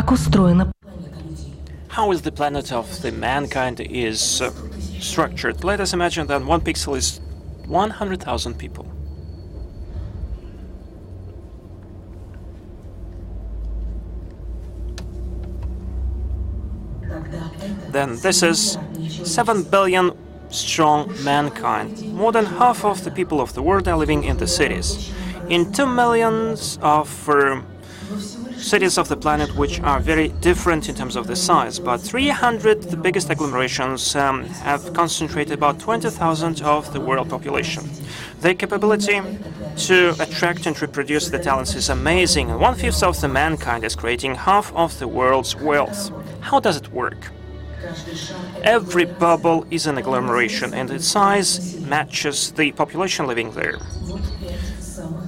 Как устроена How is the planet of the mankind is structured? Let us imagine that one pixel is 100,000 people. Then this is 7 billion strong mankind. More than half of the people of the world are living in the cities. In 2 millions of cities of the planet which are very different in terms of the size, but 300 the biggest agglomerations have concentrated about 20,000 of the world population. Their capability to attract and reproduce the talents is amazing, and 1/5 of the mankind is creating half of the world's wealth. How does it work? Every bubble is an agglomeration, and its size matches the population living there.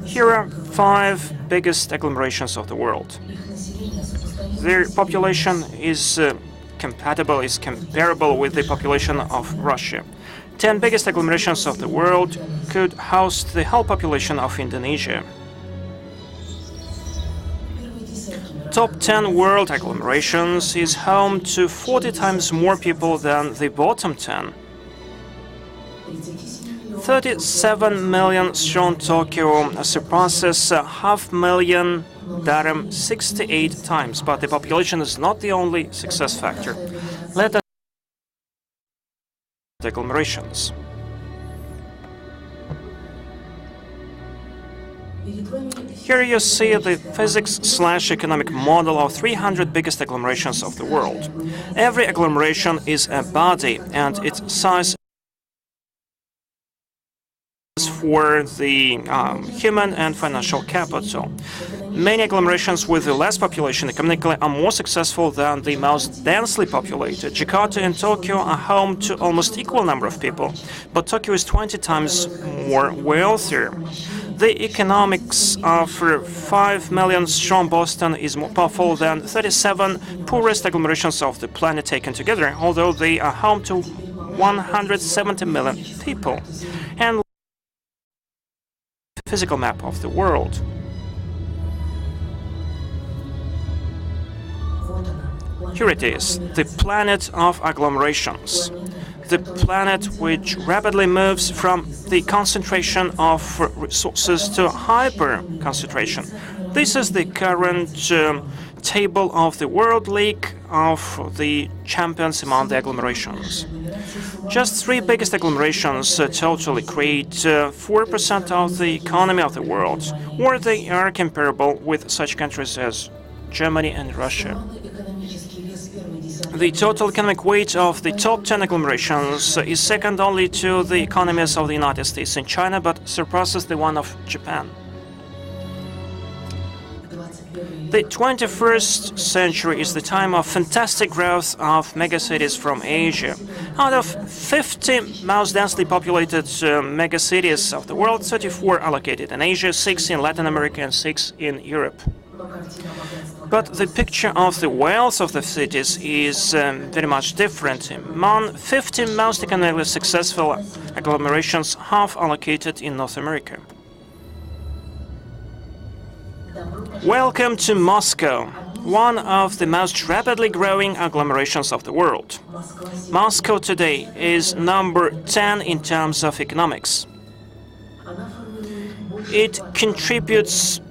Here are 5 biggest agglomerations of the world. Their population is comparable with the population of Russia. 10 biggest agglomerations of the world could house the whole population of Indonesia. Top 10 world agglomerations is home to 40 times more people than the bottom 10. 37 million strong Tokyo surpasses 500,000 Durham 68 times, but the population is not the only success factor. Let us agglomerations. Here you see the physics/economic model of 300 biggest agglomerations of the world. Every agglomeration is a body, and its size for the human and financial capital. Many agglomerations with less population economically are more successful than the most densely populated. Jakarta and Tokyo are home to almost equal number of people, but Tokyo is 20 times more wealthier. The economics of 5 million strong Boston is more powerful than 37 poorest agglomerations of the planet taken together, although they are home to 170 million people. And physical map of the world. Here it is, the planet of agglomerations, the planet which rapidly moves from the concentration of resources to hyper-concentration. This is the current table of the World League of the champions among the agglomerations. Just 3 biggest agglomerations totally create 4% of the economy of the world, or they are comparable with such countries as Germany and Russia. The total economic weight of the top 10 agglomerations is second only to the economies of the United States and China, but surpasses the one of Japan. The 21st century is the time of fantastic growth of megacities from Asia. Out of 50 most densely populated megacities of the world, 34 are located in Asia, 6 in Latin America, and 6 in Europe. But the picture of the wealth of the cities is very much different. Among 50 most economically successful agglomerations, half are located in North America. Welcome to Moscow, one of the most rapidly growing agglomerations of the world. Moscow today is number 10 in terms of economics. It contributes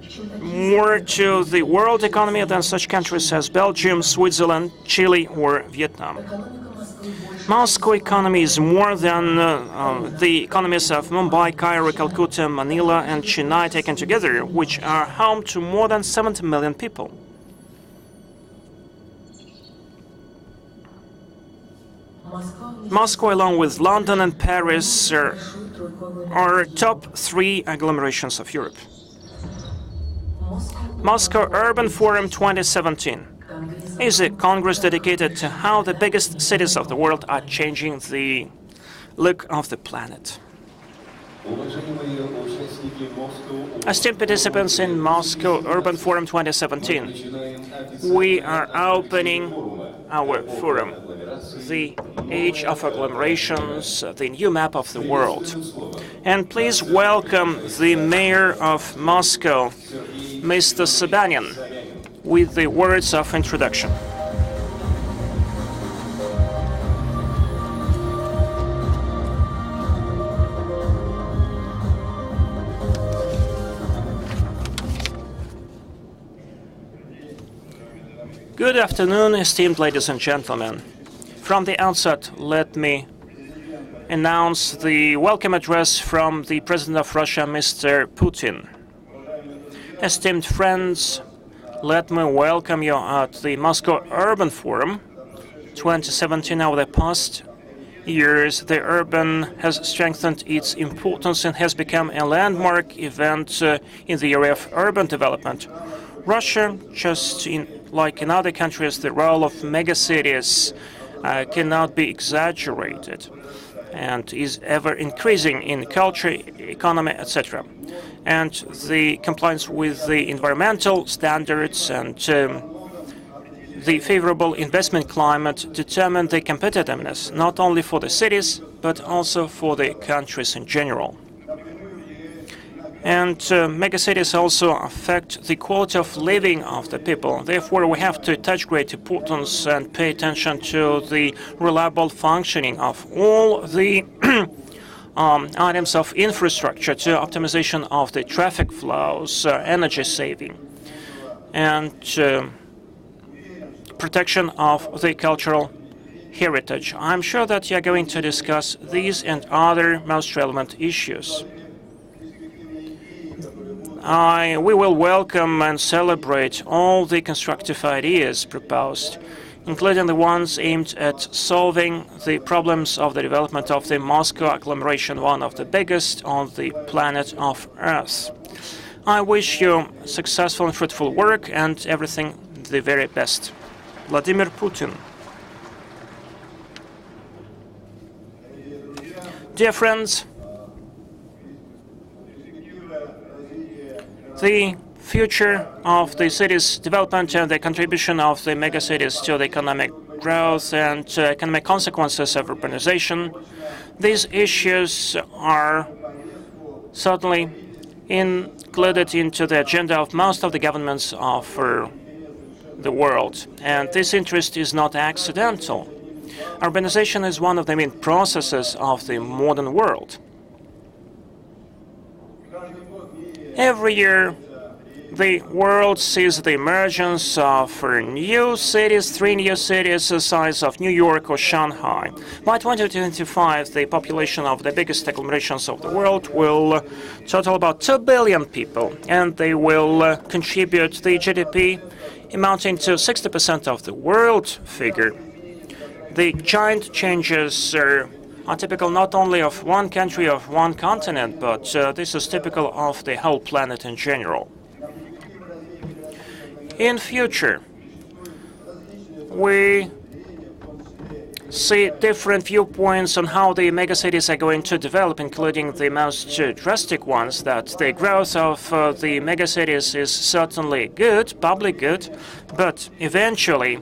more to the world economy than such countries as Belgium, Switzerland, Chile, or Vietnam. Moscow economy is more than the economies of Mumbai, Cairo, Calcutta, Manila, and Chennai taken together, which are home to more than 70 million people. Moscow, along with London and Paris, are top 3 agglomerations of Europe. Moscow Urban Forum 2017 is a congress dedicated to how the biggest cities of the world are changing the look of the planet. Esteemed participants in Moscow Urban Forum 2017, we are opening our forum, the Age of Agglomerations, the new map of the world. And please welcome the mayor of Moscow, Mr. Sobyanin. with the words of introduction. Good afternoon, esteemed ladies and gentlemen. From the outset, let me announce the welcome address from the President of Russia, Mr. Putin. Esteemed friends, let me welcome you at the Moscow Urban Forum 2017. Over the past years, the urban has strengthened its importance and has become a landmark event in the area of urban development. Russia, like in other countries, the role of megacities cannot be exaggerated and is ever increasing in culture, economy, etc. And the compliance with the environmental standards and the favorable investment climate determine the competitiveness, not only for the cities, but also for the countries in general. And megacities also affect the quality of living of the people. Therefore, we have to attach great importance and pay attention to the reliable functioning of all the items of infrastructure, to optimization of the traffic flows, energy saving, and protection of the cultural heritage. I'm sure that you are going to discuss these and other most relevant issues. We will welcome and celebrate all the constructive ideas proposed, including the ones aimed at solving the problems of the development of the Moscow agglomeration, one of the biggest on the planet of Earth. I wish you successful and fruitful work and everything the very best. Vladimir Putin. Dear friends, the future of the city's development and the contribution of the megacities to the economic growth and economic consequences of urbanization, these issues are certainly included into the agenda of most of the governments of the world. And this interest is not accidental. Urbanization is one of the main processes of the modern world. Every year, the world sees the emergence of new cities, 3 new cities the size of New York or Shanghai. By 2025, the population of the biggest agglomerations of the world will total about 2 billion people, and they will contribute the GDP amounting to 60% of the world figure. The giant changes are typical not only of one country, of one continent, but this is typical of the whole planet in general. In future, we see different viewpoints on how the megacities are going to develop, including the most drastic ones, that the growth of the megacities is certainly good, public good, but eventually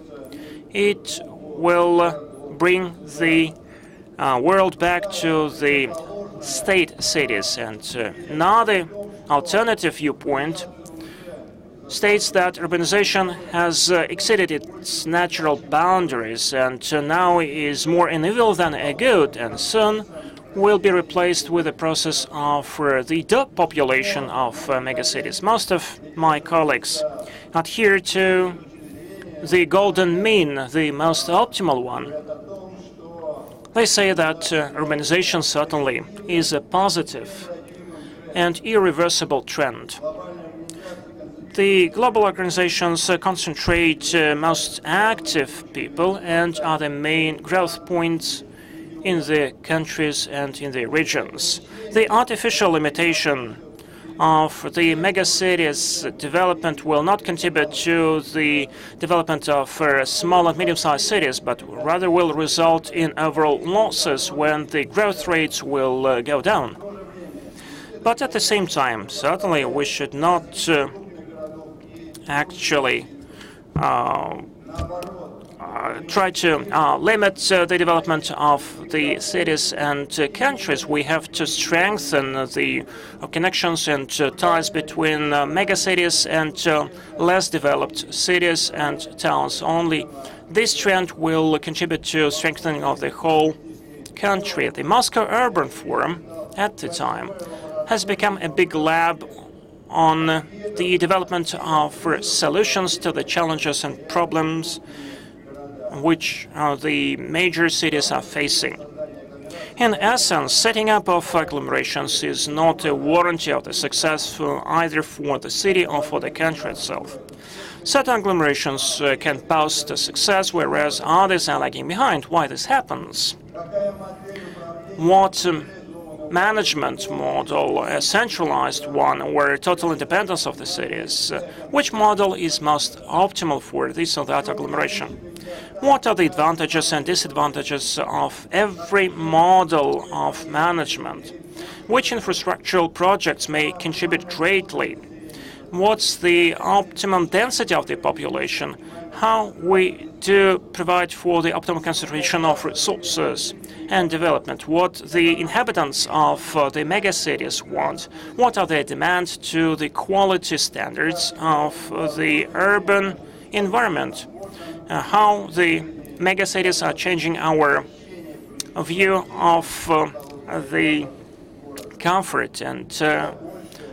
it will bring the world back to the state cities. And another alternative viewpoint states that urbanization has exceeded its natural boundaries and now is more an evil than a good, and soon will be replaced with a process of the depopulation of megacities. Most of my colleagues adhere to the golden mean, the most optimal one. They say that urbanization certainly is a positive and irreversible trend. The global organizations concentrate most active people and are the main growth points in the countries and in the regions. The artificial limitation of the megacities development will not contribute to the development of small and medium-sized cities, but rather will result in overall losses when the growth rates will go down. But at the same time, certainly we should not actually try to limit the development of the cities and countries. We have to strengthen the connections and ties between megacities and less developed cities and towns. Only this trend will contribute to strengthening of the whole country. The Moscow Urban Forum at the time has become a big lab on the development of solutions to the challenges and problems which the major cities are facing. In essence, setting up of agglomerations is not a warranty of the success either for the city or for the country itself. Certain agglomerations can boast a success, whereas others are lagging behind. Why this happens? What management model, a centralized one, or total independence of the cities? Which model is most optimal for this or that agglomeration? What are the advantages and disadvantages of every model of management? Which infrastructural projects may contribute greatly? What's the optimum density of the population? How we do provide for the optimal concentration of resources and development? What the inhabitants of the megacities want? What are their demands to the quality standards of the urban environment? How the megacities are changing our view of the comfort and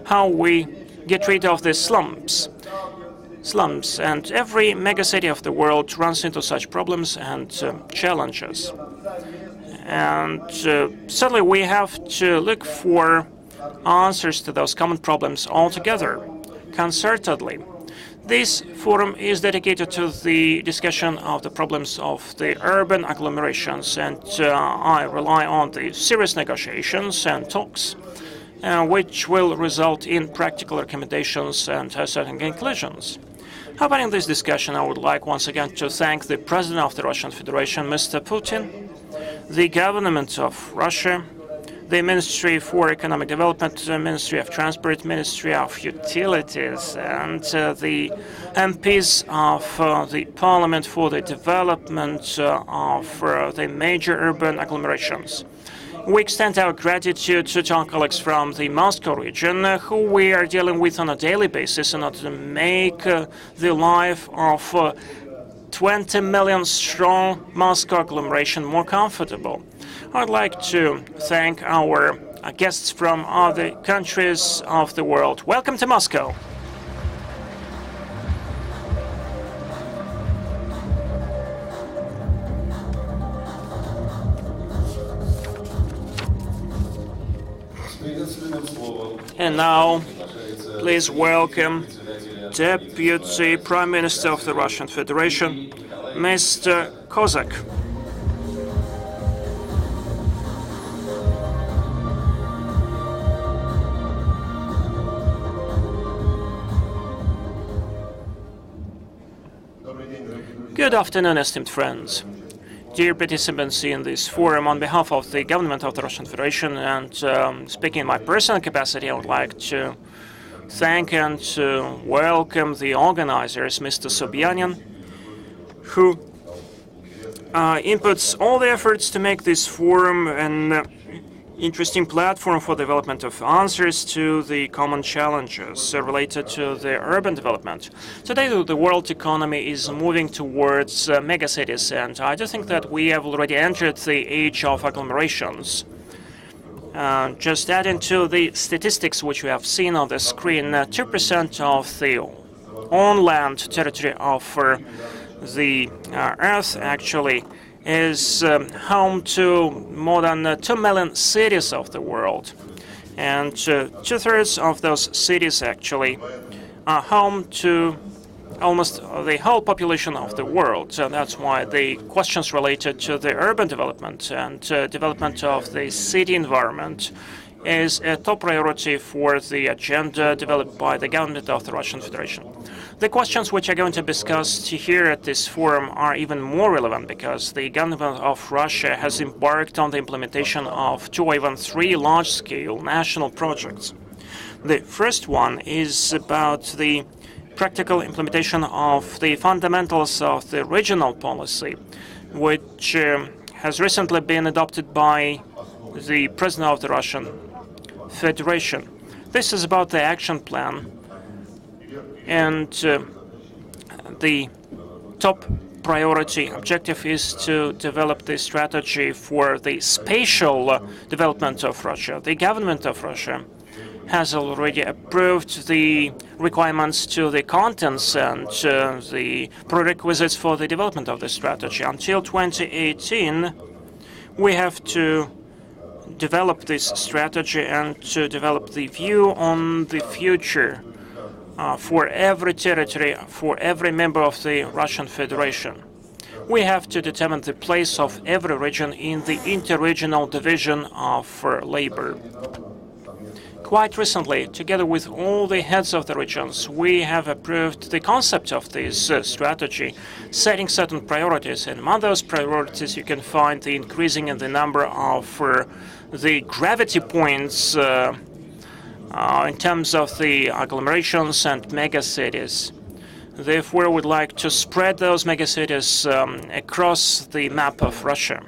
how we get rid of the slums. And every megacity of the world runs into such problems and challenges. And certainly we have to look for answers to those common problems altogether, concertedly. This forum is dedicated to the discussion of the problems of the urban agglomerations, and I rely on the serious negotiations and talks which will result in practical recommendations and certain conclusions. However, in this discussion, I would like once again to thank the President of the Russian Federation, Mr. Putin, the government of Russia, the Ministry for Economic Development, Ministry of Transport, Ministry of Utilities, and the MPs of the Parliament for the development of the major urban agglomerations. We extend our gratitude to our colleagues from the Moscow region, who we are dealing with on a daily basis in order to make the life of 20 million strong Moscow agglomeration more comfortable. I'd like to thank our guests from other countries of the world. Welcome to Moscow. And now, please welcome Deputy Prime Minister of the Russian Federation, Mr. Kozak. Good afternoon, esteemed friends. Dear participants in this forum, on behalf of the government of the Russian Federation and speaking in my personal capacity, I would like to thank and welcome the organizers, Mr. Sobyanin, who inputs all the efforts to make this forum an interesting platform for development of answers to the common challenges related to the urban development. Today, the world economy is moving towards megacities, and I do think that we have already entered the age of agglomerations. Just adding to the statistics which we have seen on the screen, 2% of the on-land territory of the Earth actually is home to more than 2 million cities of the world. And two-thirds of those cities actually are home to almost the whole population of the world. So that's why the questions related to the urban development and development of the city environment is a top priority for the agenda developed by the government of the Russian Federation. The questions which are going to be discussed here at this forum are even more relevant because the government of Russia has embarked on the implementation of 2 or even 3 large-scale national projects. The first one is about the practical implementation of the fundamentals of the regional policy, which has recently been adopted by the President of the Russian Federation. This is about the action plan, and the top priority objective is to develop the strategy for the spatial development of Russia. The government of Russia has already approved the requirements to the contents and the prerequisites for the development of the strategy. Until 2018, we have to develop this strategy and to develop the view on the future for every territory, for every member of the Russian Federation. We have to determine the place of every region in the interregional division of labor. Quite recently, together with all the heads of the regions, we have approved the concept of this strategy, setting certain priorities. And among those priorities, you can find the increasing in the number of the gravity points in terms of the agglomerations and megacities. Therefore, we'd like to spread those megacities across the map of Russia.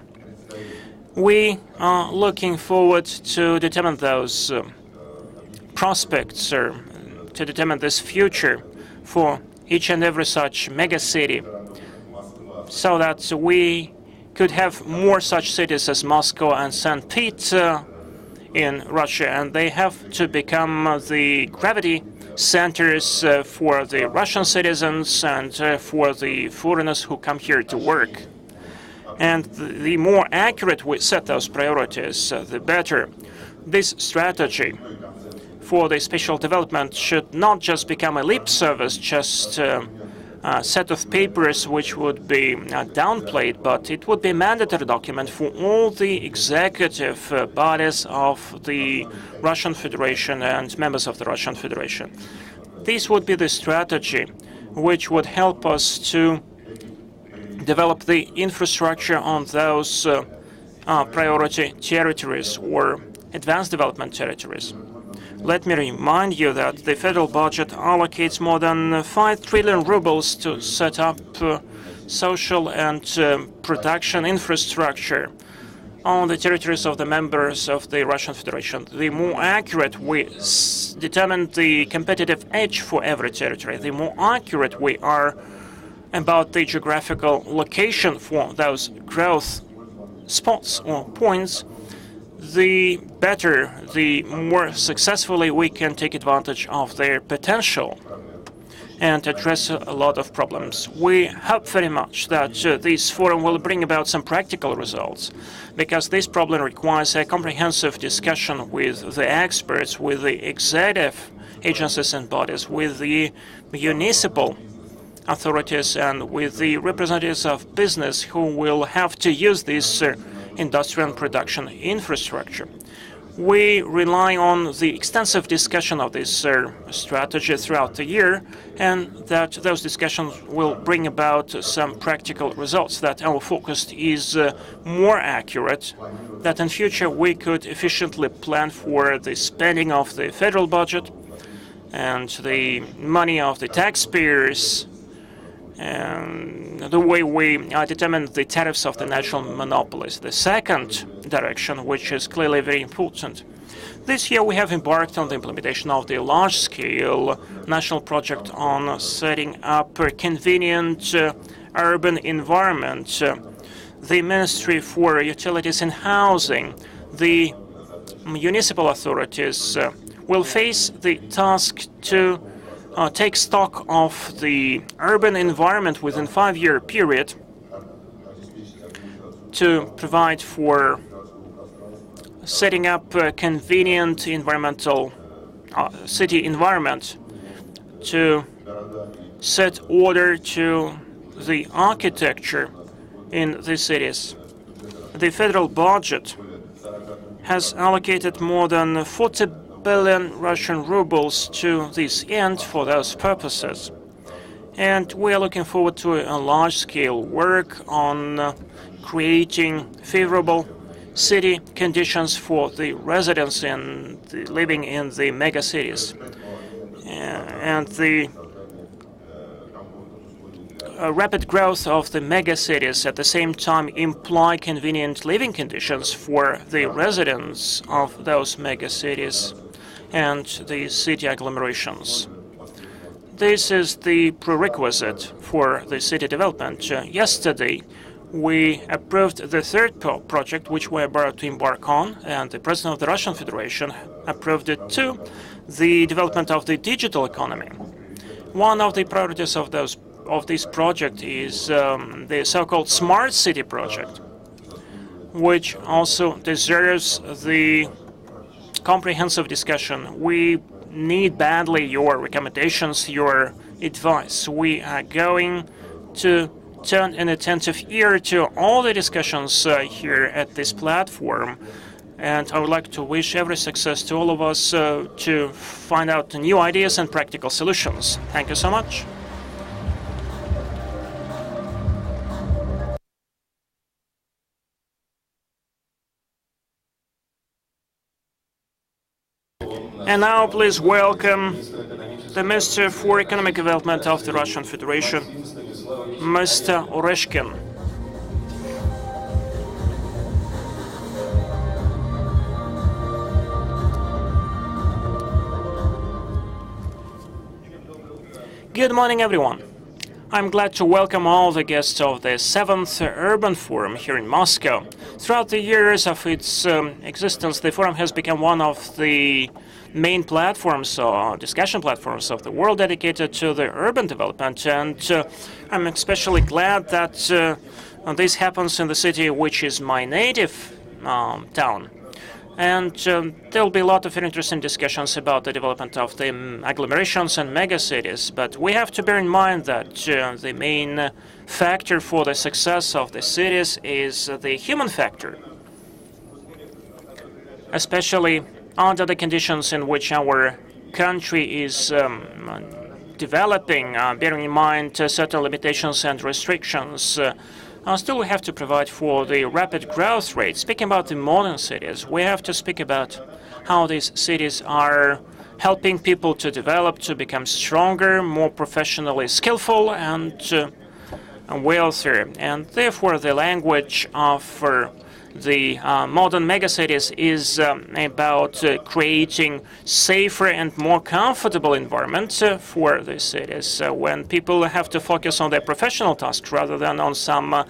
We are looking forward to determine those prospects, to determine this future for each and every such megacity, so that we could have more such cities as Moscow and St. Pete in Russia, and they have to become the gravity centers for the Russian citizens and for the foreigners who come here to work. And the more accurate we set those priorities, the better. This strategy for the spatial development should not just become a lip service, just a set of papers which would be downplayed, but it would be a mandatory document for all the executive bodies of the Russian Federation and members of the Russian Federation. This would be the strategy which would help us to develop the infrastructure on those priority territories or advanced development territories. Let me remind you that the federal budget allocates more than 5 trillion rubles to set up social and production infrastructure on the territories of the members of the Russian Federation. The more accurate we determine the competitive edge for every territory, the more accurate we are about the geographical location for those growth spots or points, the better, the more successfully we can take advantage of their potential and address a lot of problems. We hope very much that this forum will bring about some practical results, because this problem requires a comprehensive discussion with the experts, with the executive agencies and bodies, with the municipal authorities, and with the representatives of business who will have to use this industrial and production infrastructure. We rely on the extensive discussion of this strategy throughout the year, and that those discussions will bring about some practical results, that our focus is more accurate, that in future we could efficiently plan for the spending of the federal budget and the money of the taxpayers, and the way we determine the tariffs of the national monopolies. The second direction, which is clearly very important. This year we have embarked on the implementation of the large-scale national project on setting up a convenient urban environment. The Ministry for Utilities and Housing, the municipal authorities will face the task to take stock of the urban environment within a 5-year period to provide for setting up a convenient environmental city environment, to set order to the architecture in the cities. The federal budget has allocated more than 40 billion Russian rubles to this end for those purposes. And we are looking forward to a large-scale work on creating favorable city conditions for the residents living in the megacities. And the rapid growth of the megacities at the same time imply convenient living conditions for the residents of those megacities and the city agglomerations. This is the prerequisite for the city development. Yesterday, we approved the third project which we're about to embark on, and the President of the Russian Federation approved it too, the development of the digital economy. One of the priorities of this project is the so-called Smart City project, which also deserves the comprehensive discussion. We need badly your recommendations, your advice. We are going to turn an attentive ear to all the discussions here at this platform. And I would like to wish every success to all of us to find out new ideas and practical solutions. Thank you so much. And now please welcome the Minister for Economic Development of the Russian Federation, Mr. Oreshkin. Good morning, everyone. I'm glad to welcome all the guests of the 7th Urban Forum here in Moscow. Throughout the years of its existence, the forum has become one of the main platforms, or discussion platforms of the world dedicated to the urban development. And I'm especially glad that this happens in the city which is my native town. And there will be a lot of interesting discussions about the development of the agglomerations and megacities. But we have to bear in mind that the main factor for the success of the cities is the human factor, especially under the conditions in which our country is developing, bearing in mind certain limitations and restrictions. Still, we have to provide for the rapid growth rate. Speaking about the modern cities, we have to speak about how these cities are helping people to develop, to become stronger, more professionally skillful, and wealthier. And therefore, the language of the modern megacities is about creating safer and more comfortable environments for the cities when people have to focus on their professional tasks rather than on some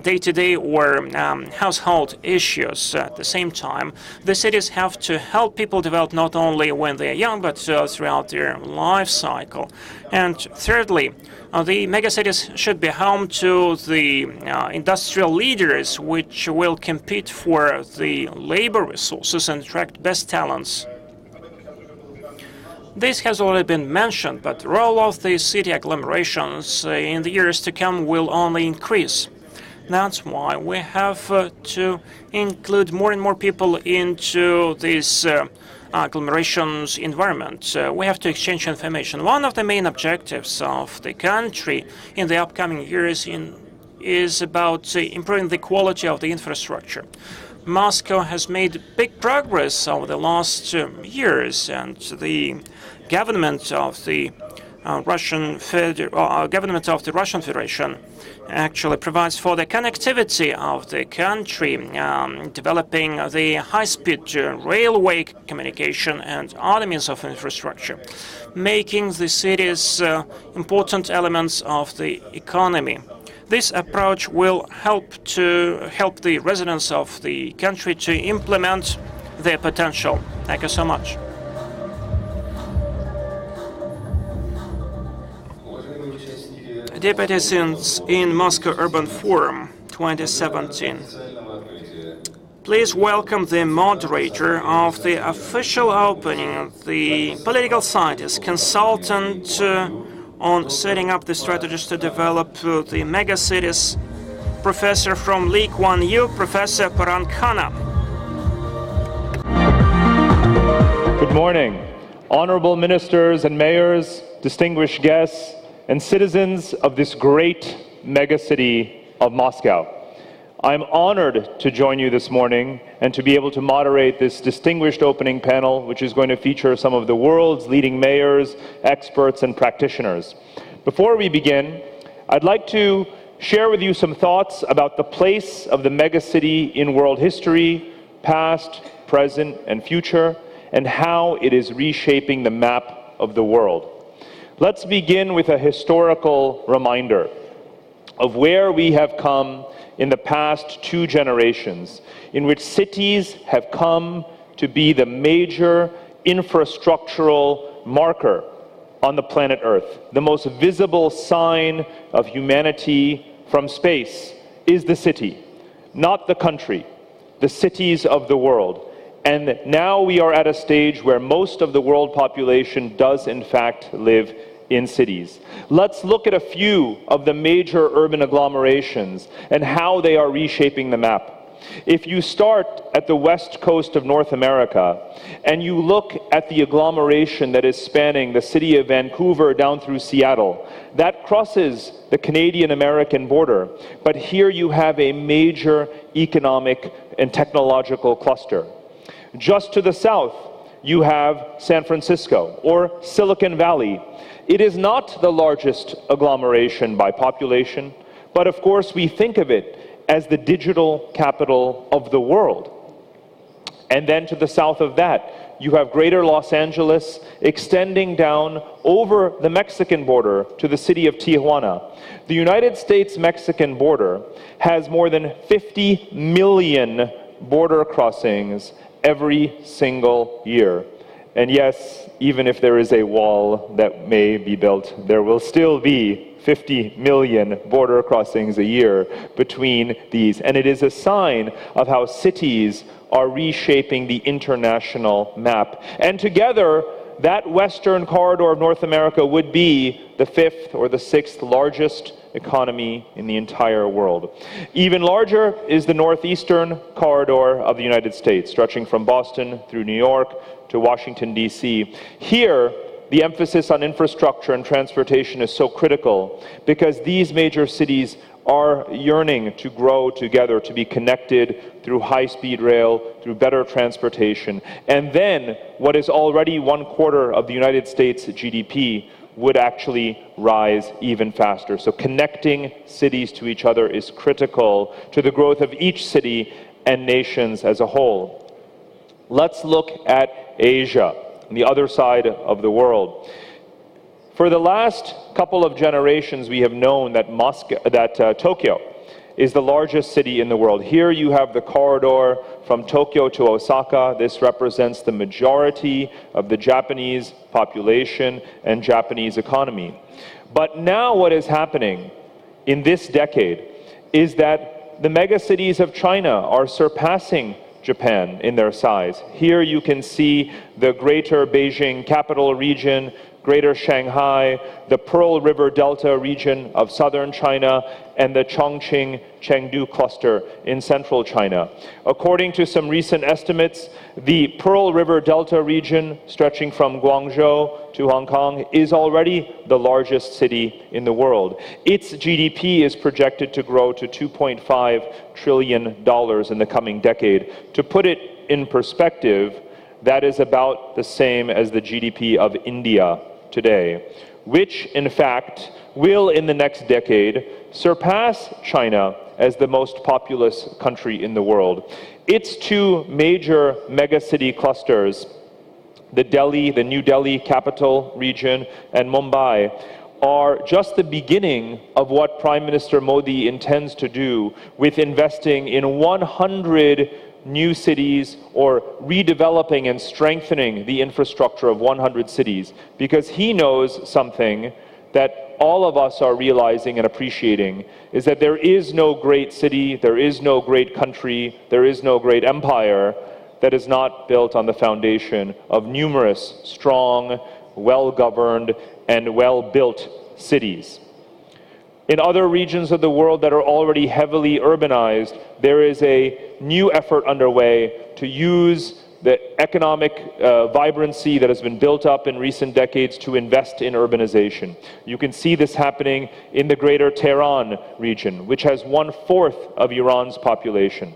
day-to-day or household issues. At the same time, the cities have to help people develop not only when they are young, but throughout their life cycle. And thirdly, the megacities should be home to the industrial leaders which will compete for the labor resources and attract best talents. This has already been mentioned, but the role of the city agglomerations in the years to come will only increase. That's why we have to include more and more people into this agglomerations environment. We have to exchange information. One of the main objectives of the country in the upcoming years is about improving the quality of the infrastructure. Moscow has made big progress over the last years, and the government of the Russian Federation actually provides for the connectivity of the country, developing the high-speed railway communication and other means of infrastructure, making the cities important elements of the economy. This approach will help the residents of the country to implement their potential. Thank you so much. Dear participants in Moscow Urban Forum 2017, please welcome the moderator of the official opening, the political scientist, consultant on setting up the strategies to develop the megacities, professor from Lee Kuan Yew, Professor Parag Khanna. Good morning, honorable ministers and mayors, distinguished guests, and citizens of this great megacity of Moscow. I'm honored to join you this morning and to be able to moderate this distinguished opening panel, which is going to feature some of the world's leading mayors, experts, and practitioners. Before we begin, I'd like to share with you some thoughts about the place of the megacity in world history, past, present, and future, and how it is reshaping the map of the world. Let's begin with a historical reminder of where we have come in the past 2 generations, in which cities have come to be the major infrastructural marker on the planet Earth. The most visible sign of humanity from space is the city, not the country, the cities of the world. And now we are at a stage where most of the world population does in fact live in cities. Let's look at a few of the major urban agglomerations and how they are reshaping the map. If you start at the west coast of North America and you look at the agglomeration that is spanning the city of Vancouver down through Seattle, that crosses the Canadian-American border. But here you have a major economic and technological cluster. Just to the south, you have San Francisco, or Silicon Valley. It is not the largest agglomeration by population, but of course we think of it as the digital capital of the world. And then to the south of that, you have greater Los Angeles extending down over the Mexican border to the city of Tijuana. The United States-Mexican border has more than 50 million border crossings every single year. And yes, even if there is a wall that may be built, there will still be 50 million border crossings a year between these. And it is a sign of how cities are reshaping the international map. And together, that western corridor of North America would be the 5th or the 6th largest economy in the entire world. Even larger is the northeastern corridor of the United States, stretching from Boston through New York to Washington, D.C. Here, the emphasis on infrastructure and transportation is so critical because these major cities are yearning to grow together, to be connected through high-speed rail, through better transportation. And then what is already 1/4 of the United States GDP would actually rise even faster. So connecting cities to each other is critical to the growth of each city and nations as a whole. Let's look at Asia, on the other side of the world. For the last couple of generations, we have known that Tokyo is the largest city in the world. Here you have the corridor from Tokyo to Osaka. This represents the majority of the Japanese population and Japanese economy. But now what is happening in this decade is that the megacities of China are surpassing Japan in their size. Here you can see the greater Beijing capital region, Greater Shanghai, the Pearl River Delta region of southern China, and the Chongqing-Chengdu cluster in central China. According to some recent estimates, the Pearl River Delta region, stretching from Guangzhou to Hong Kong, is already the largest city in the world. Its GDP is projected to grow to $2.5 trillion in the coming decade. To put it in perspective, that is about the same as the GDP of India today, which in fact will in the next decade surpass China as the most populous country in the world. Its 2 major megacity clusters, the New Delhi capital region, and Mumbai, are just the beginning of what Prime Minister Modi intends to do with investing in 100 new cities or redeveloping and strengthening the infrastructure of 100 cities, because he knows something that all of us are realizing and appreciating, is that there is no great city, there is no great country, there is no great empire that is not built on the foundation of numerous, strong, well-governed, and well-built cities. In other regions of the world that are already heavily urbanized, there is a new effort underway to use the economic vibrancy that has been built up in recent decades to invest in urbanization. You can see this happening in the greater Tehran region, which has 1/4 of Iran's population.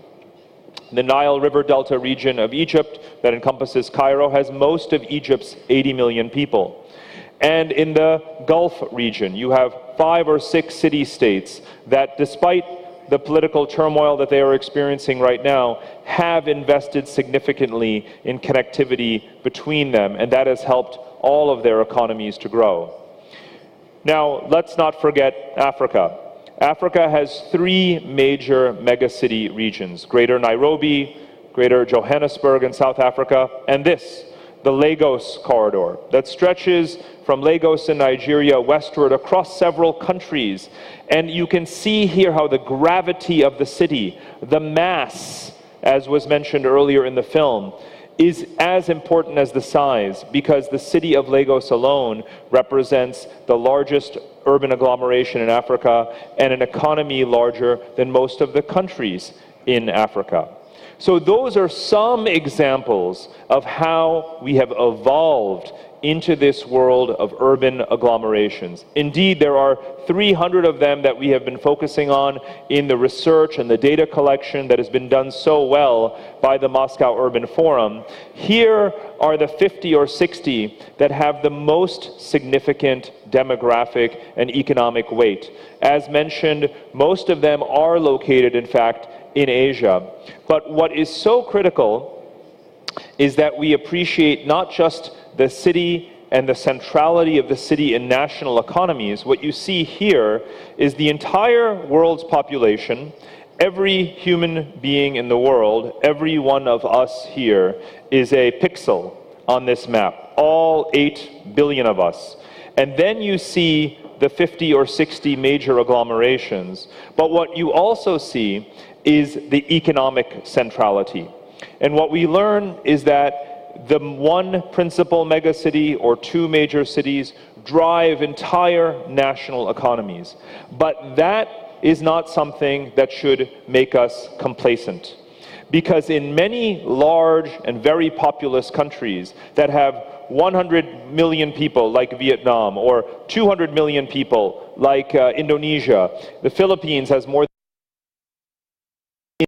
The Nile River Delta region of Egypt that encompasses Cairo has most of Egypt's 80 million people. And in the Gulf region, you have 5 or 6 city-states that, despite the political turmoil that they are experiencing right now, have invested significantly in connectivity between them, and that has helped all of their economies to grow. Now, let's not forget Africa. Africa has 3 major megacity regions: Greater Nairobi, Greater Johannesburg in South Africa, and this, the Lagos corridor, that stretches from Lagos in Nigeria westward across several countries. And you can see here how the gravity of the city, the mass, as was mentioned earlier in the film, is as important as the size, because the city of Lagos alone represents the largest urban agglomeration in Africa and an economy larger than most of the countries in Africa. So those are some examples of how we have evolved into this world of urban agglomerations. Indeed, there are 300 of them that we have been focusing on in the research and the data collection that has been done so well by the Moscow Urban Forum. Here are the 50 or 60 that have the most significant demographic and economic weight. As mentioned, most of them are located, in fact, in Asia. But what is so critical is that we appreciate not just the city and the centrality of the city in national economies. What you see here is the entire world's population. Every human being in the world, every one of us here, is a pixel on this map, all 8 billion of us. And then you see the 50 or 60 major agglomerations. But what you also see is the economic centrality. And what we learn is that the one principal megacity or 2 major cities drive entire national economies. But that is not something that should make us complacent. Because in many large and very populous countries that have 100 million people like Vietnam, or 200 million people like Indonesia, the Philippines has more.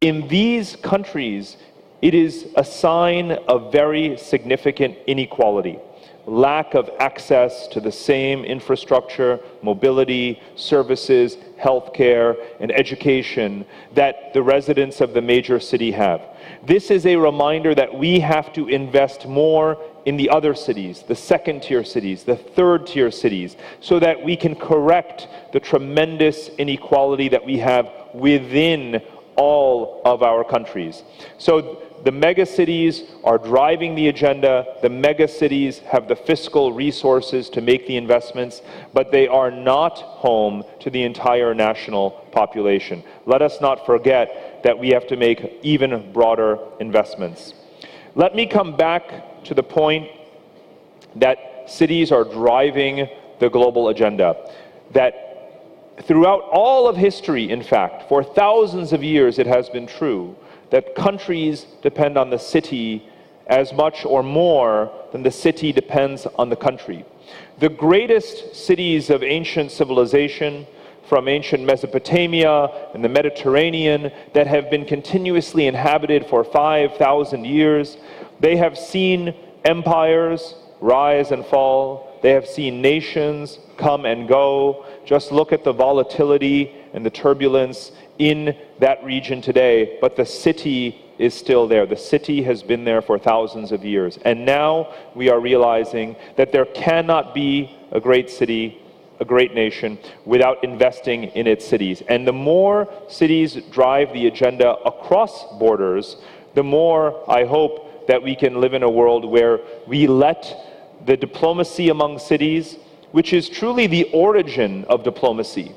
In these countries, it is a sign of very significant inequality, lack of access to the same infrastructure, mobility, services, healthcare, and education that the residents of the major city have. This is a reminder that we have to invest more in the other cities, the second-tier cities, the third-tier cities, so that we can correct the tremendous inequality that we have within all of our countries. So the megacities are driving the agenda. The megacities have the fiscal resources to make the investments, but they are not home to the entire national population. Let us not forget that we have to make even broader investments. Let me come back to the point that cities are driving the global agenda, that throughout all of history, in fact, for thousands of years it has been true that countries depend on the city as much or more than the city depends on the country. The greatest cities of ancient civilization, from ancient Mesopotamia and the Mediterranean, that have been continuously inhabited for 5,000 years, they have seen empires rise and fall. They have seen nations come and go. Just look at the volatility and the turbulence in that region today, but the city is still there. The city has been there for thousands of years. And now we are realizing that there cannot be a great city, a great nation, without investing in its cities. And the more cities drive the agenda across borders, the more I hope that we can live in a world where we let the diplomacy among cities, which is truly the origin of diplomacy,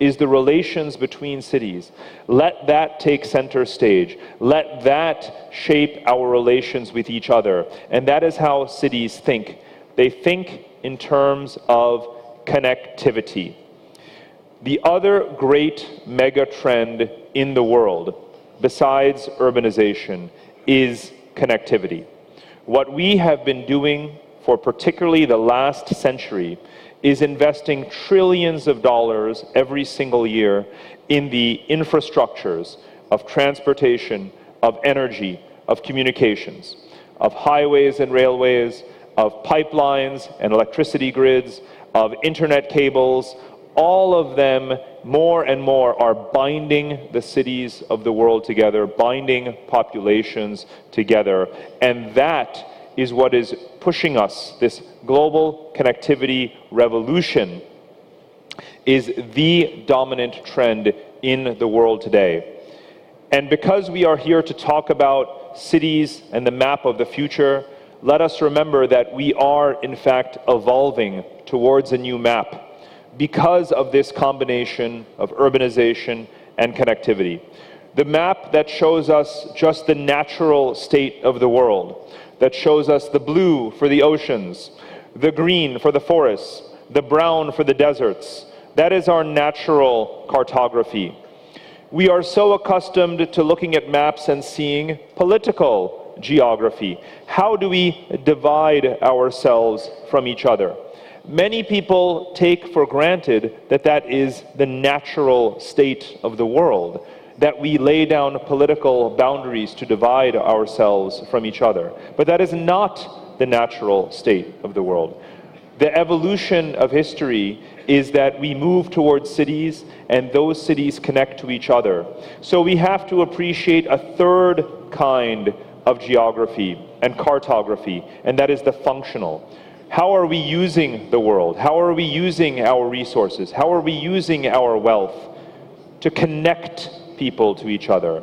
is the relations between cities. Let that take center stage. Let that shape our relations with each other. And that is how cities think. They think in terms of connectivity. The other great mega trend in the world, besides urbanization, is connectivity. What we have been doing for particularly the last century is investing trillions of dollars every single year in the infrastructures of transportation, of energy, of communications, of highways and railways, of pipelines and electricity grids, of internet cables. All of them, more and more, are binding the cities of the world together, binding populations together. And that is what is pushing us. This global connectivity revolution is the dominant trend in the world today. And because we are here to talk about cities and the map of the future, let us remember that we are, in fact, evolving towards a new map because of this combination of urbanization and connectivity. The map that shows us just the natural state of the world, that shows us the blue for the oceans, the green for the forests, the brown for the deserts. That is our natural cartography. We are so accustomed to looking at maps and seeing political geography. How do we divide ourselves from each other? Many people take for granted that that is the natural state of the world, that we lay down political boundaries to divide ourselves from each other. But that is not the natural state of the world. The evolution of history is that we move towards cities, and those cities connect to each other. So we have to appreciate a third kind of geography and cartography, and that is the functional. How are we using the world? How are we using our resources? How are we using our wealth to connect people to each other?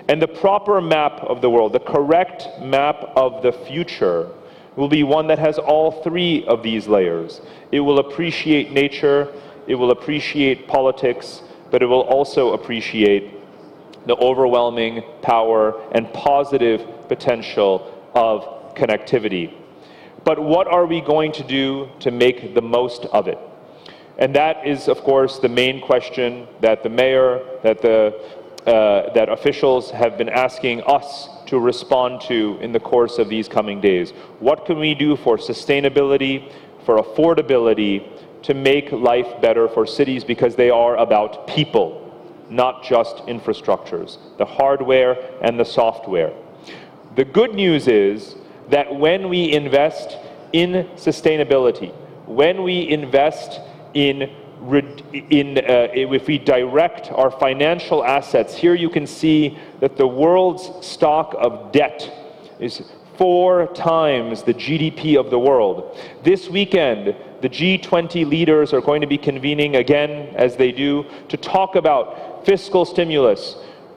And the proper map of the world, the correct map of the future, will be one that has all three of these layers. It will appreciate nature, it will appreciate politics, but it will also appreciate the overwhelming power and positive potential of connectivity. But what are we going to do to make the most of it? And that is, of course, the main question that the mayor, that officials have been asking us to respond to in the course of these coming days. What can we do for sustainability, for affordability, to make life better for cities, because they are about people, not just infrastructures, the hardware and the software. The good news is that when we invest in sustainability, when we invest if we direct our financial assets, here you can see that the world's stock of debt is 4 times the GDP of the world. This weekend, the G20 leaders are going to be convening again, as they do, to talk about fiscal stimulus,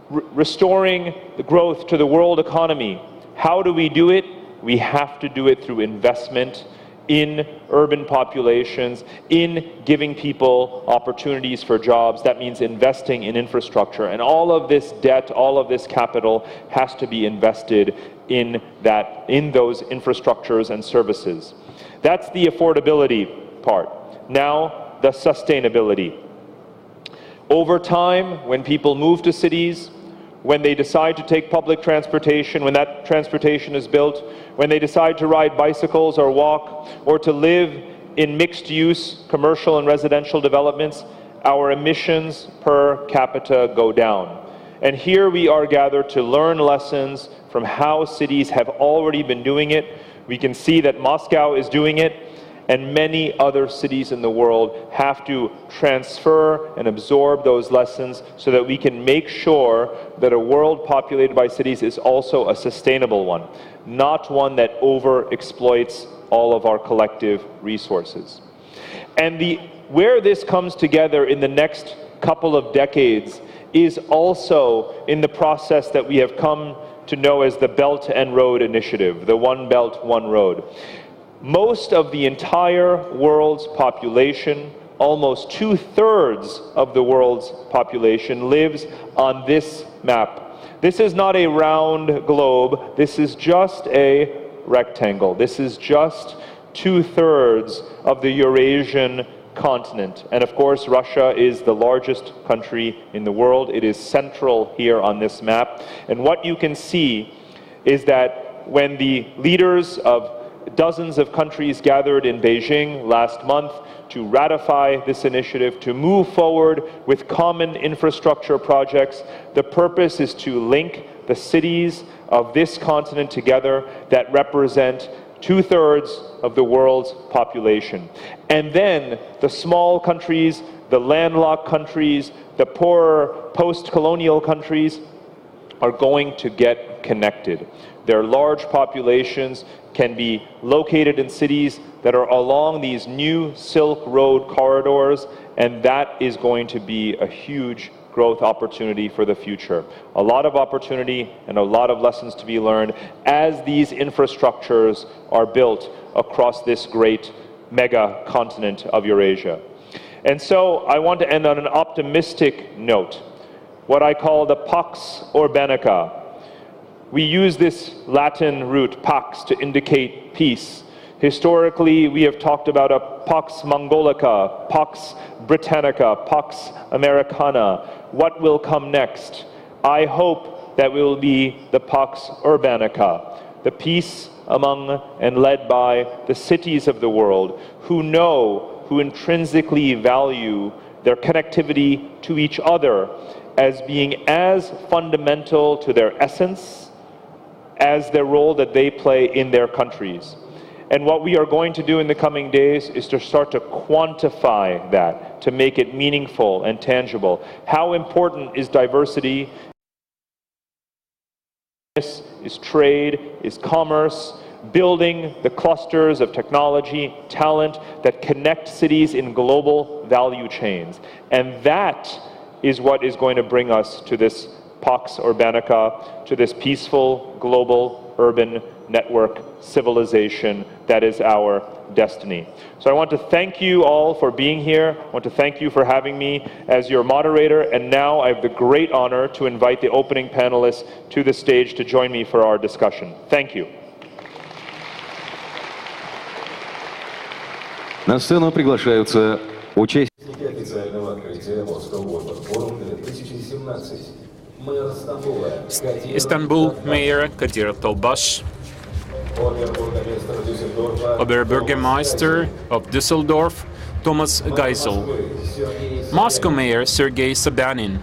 restoring the growth to the world economy. How do we do it? We have to do it through investment in urban populations, in giving people opportunities for jobs. That means investing in infrastructure. And all of this debt, all of this capital has to be invested in those infrastructures and services. That's the affordability part. Now, the sustainability. Over time, when people move to cities, when they decide to take public transportation, when that transportation is built, when they decide to ride bicycles or walk, or to live in mixed-use commercial and residential developments, our emissions per capita go down. And here we are gathered to learn lessons from how cities have already been doing it. We can see that Moscow is doing it, and many other cities in the world have to transfer and absorb those lessons so that we can make sure that a world populated by cities is also a sustainable one, not one that over-exploits all of our collective resources. And where this comes together in the next couple of decades is also in the process that we have come to know as the Belt and Road Initiative, the One Belt, One Road. Most of the entire world's population, almost 2/3 of the world's population, lives on this map. This is not a round globe, this is just a rectangle. This is just 2/3 of the Eurasian continent. And of course, Russia is the largest country in the world. It is central here on this map. And what you can see is that when the leaders of dozens of countries gathered in Beijing last month to ratify this initiative, to move forward with common infrastructure projects, the purpose is to link the cities of this continent together that represent 2/3 of the world's population. And then the small countries, the landlocked countries, the poorer post-colonial countries are going to get connected. Their large populations can be located in cities that are along these new Silk Road corridors, and that is going to be a huge growth opportunity for the future. A lot of opportunity and a lot of lessons to be learned as these infrastructures are built across this great mega continent of Eurasia. And so I want to end on an optimistic note, what I call the Pax Urbanica. We use this Latin root, pax, to indicate peace. Historically, we have talked about a Pax Mongolica, Pax Britannica, Pax Americana. What will come next? I hope that will be the Pax Urbanica, the peace among and led by the cities of the world who intrinsically value their connectivity to each other as being as fundamental to their essence as their role that they play in their countries. And what we are going to do in the coming days is to start to quantify that, to make it meaningful and tangible. How important is diversity? Is trade, is commerce, building the clusters of technology, talent that connect cities in global value chains. And that is what is going to bring us to this Pax Urbanica, to this peaceful global urban network civilization that is our destiny. So I want to thank you all for being here. I want to thank you for having me as your moderator, and now I have the great honor to invite the opening panelists to the stage to join me for our discussion. Thank you. На сцену приглашаются участники официального открытия Moscow World Forum 2017. Мэр Стамбула Istanbul Mayor Kadir Tolbash, Oberbürgermeister of Düsseldorf Thomas Geisel, Moscow Mayor Sergei Sobyanin,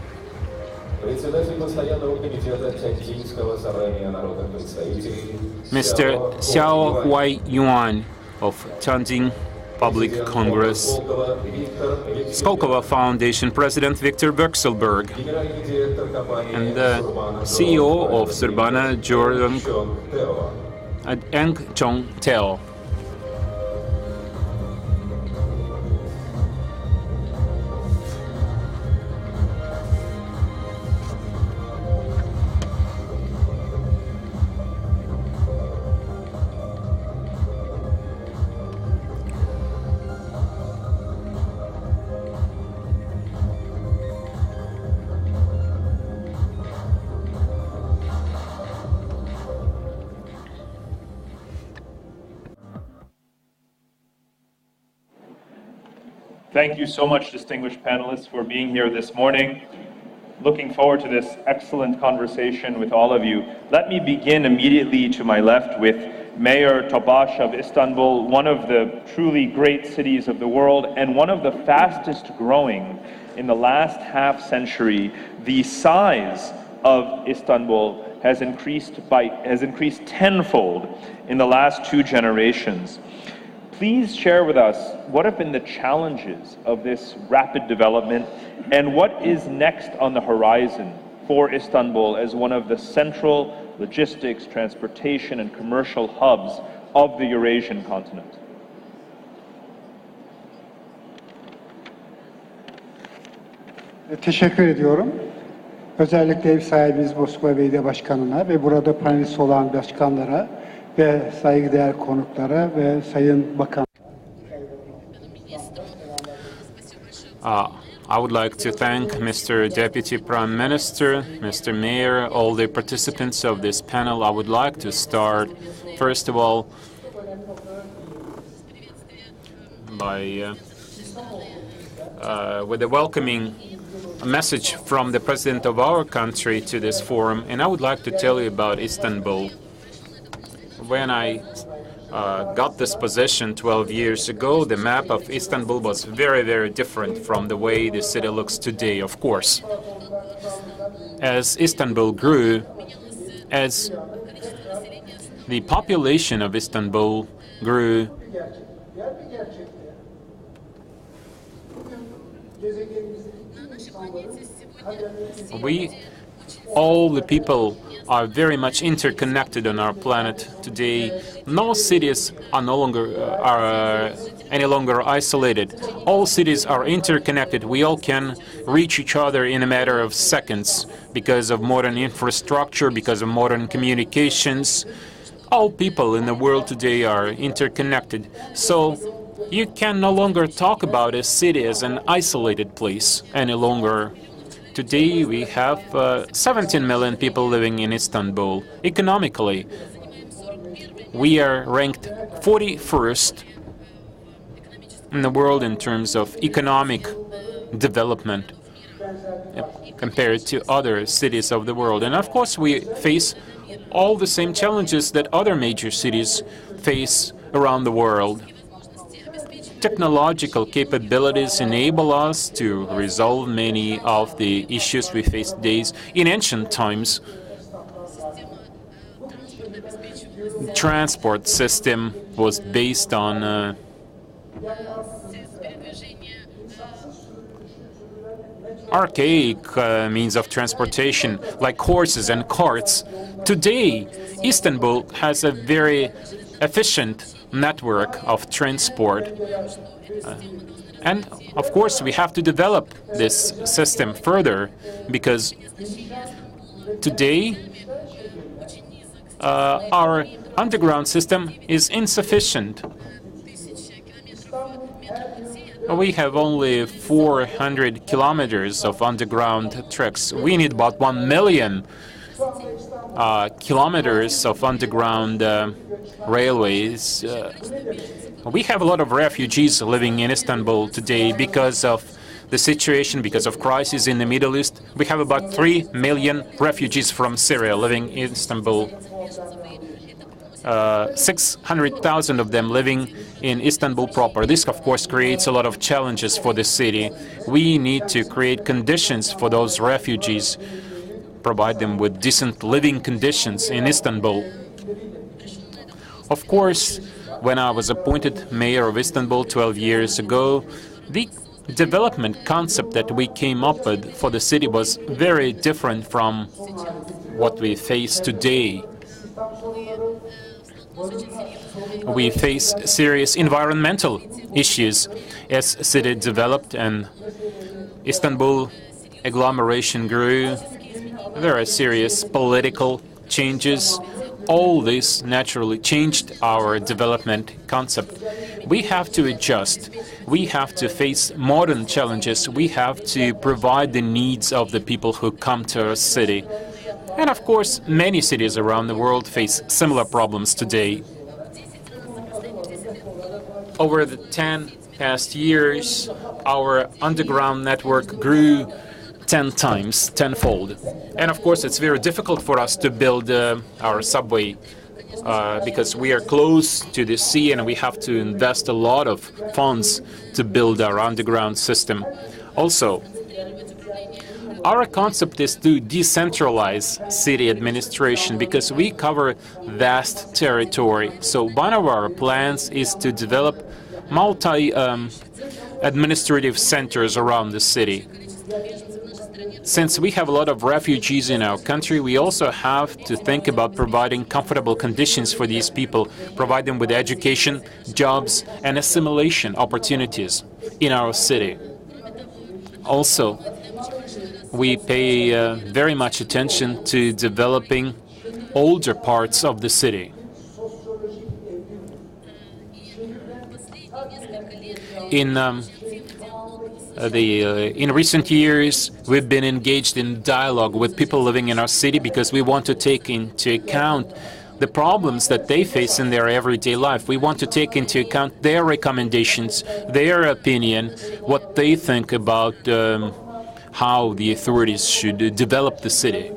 Mr. Xiao Huai-yuan of Tianjin Public Congress, Skolkovo Foundation President Viktor Vekselberg, and the CEO of Surbana Jordan Eng Chong Teo. Thank you so much, distinguished panelists, for being here this morning. Looking forward to this excellent conversation with all of you. Let me begin immediately to my left with Mayor Tolbash of Istanbul, one of the truly great cities of the world and one of the fastest growing in the last half century. The size of Istanbul has increased tenfold in the last 2 generations. Please share with us what have been the challenges of this rapid development and what is next on the horizon for Istanbul as one of the central logistics, transportation, and commercial hubs of the Eurasian continent. Teşekkür ediyorum. Özellikle ev sahibimiz Moskova Belediye Başkanı'na ve burada panelist olan başkanlara ve saygıdeğer konuklara ve Sayın Bakan. I would like to thank Mr. Deputy Prime Minister, Mr. Mayor, all the participants of this panel. I would like to start, first of all, by with a welcoming message from the President of our country to this forum, and I would like to tell you about Istanbul. When I got this position 12 years ago, the map of Istanbul was very, very different from the way the city looks today, of course. As Istanbul grew, as The population of Istanbul grew. All the people are very much interconnected on our planet today. No cities are any longer isolated. All cities are interconnected. We all can reach each other in a matter of seconds because of modern infrastructure, because of modern communications. All people in the world today are interconnected. So you can no longer talk about a city as an isolated place any longer. Today we have 17 million people living in Istanbul. Economically, we are ranked 41st in the world in terms of economic development compared to other cities of the world. And of course, we face all the same challenges that other major cities face around the world. Technological capabilities enable us to resolve many of the issues we face today. In ancient times, the transport system was based on archaic means of transportation, like horses and carts. Today, Istanbul has a very efficient network of transport. And of course, we have to develop this system further because today our underground system is insufficient. We have only 400 kilometers of underground tracks. We need about 1 million kilometers of underground railways. We have a lot of refugees living in Istanbul today because of the situation, because of crisis in the Middle East. We have about 3 million refugees from Syria living in Istanbul. 600,000 of them living in Istanbul proper. This, of course, creates a lot of challenges for the city. We need to create conditions for those refugees, provide them with decent living conditions in Istanbul. Of course, when I was appointed mayor of Istanbul 12 years ago, the development concept that we came up with for the city was very different from what we face today. We face serious environmental issues as the city developed and Istanbul agglomeration grew. There are serious political changes. All this naturally changed our development concept. We have to adjust. We have to face modern challenges. We have to provide the needs of the people who come to our city. And of course, many cities around the world face similar problems today. Over the 10 past years, our underground network grew 10 times, tenfold. And of course, it's very difficult for us to build our subway because we are close to the sea and we have to invest a lot of funds to build our underground system. Also, our concept is to decentralize city administration because we cover vast territory. So one of our plans is to develop multi-administrative centers around the city. Since we have a lot of refugees in our country, we also have to think about providing comfortable conditions for these people, provide them with education, jobs, and assimilation opportunities in our city. Also, we pay very much attention to developing older parts of the city. In recent years, we've been engaged in dialogue with people living in our city because we want to take into account the problems that they face in their everyday life. We want to take into account their recommendations, their opinion, what they think about how the authorities should develop the city.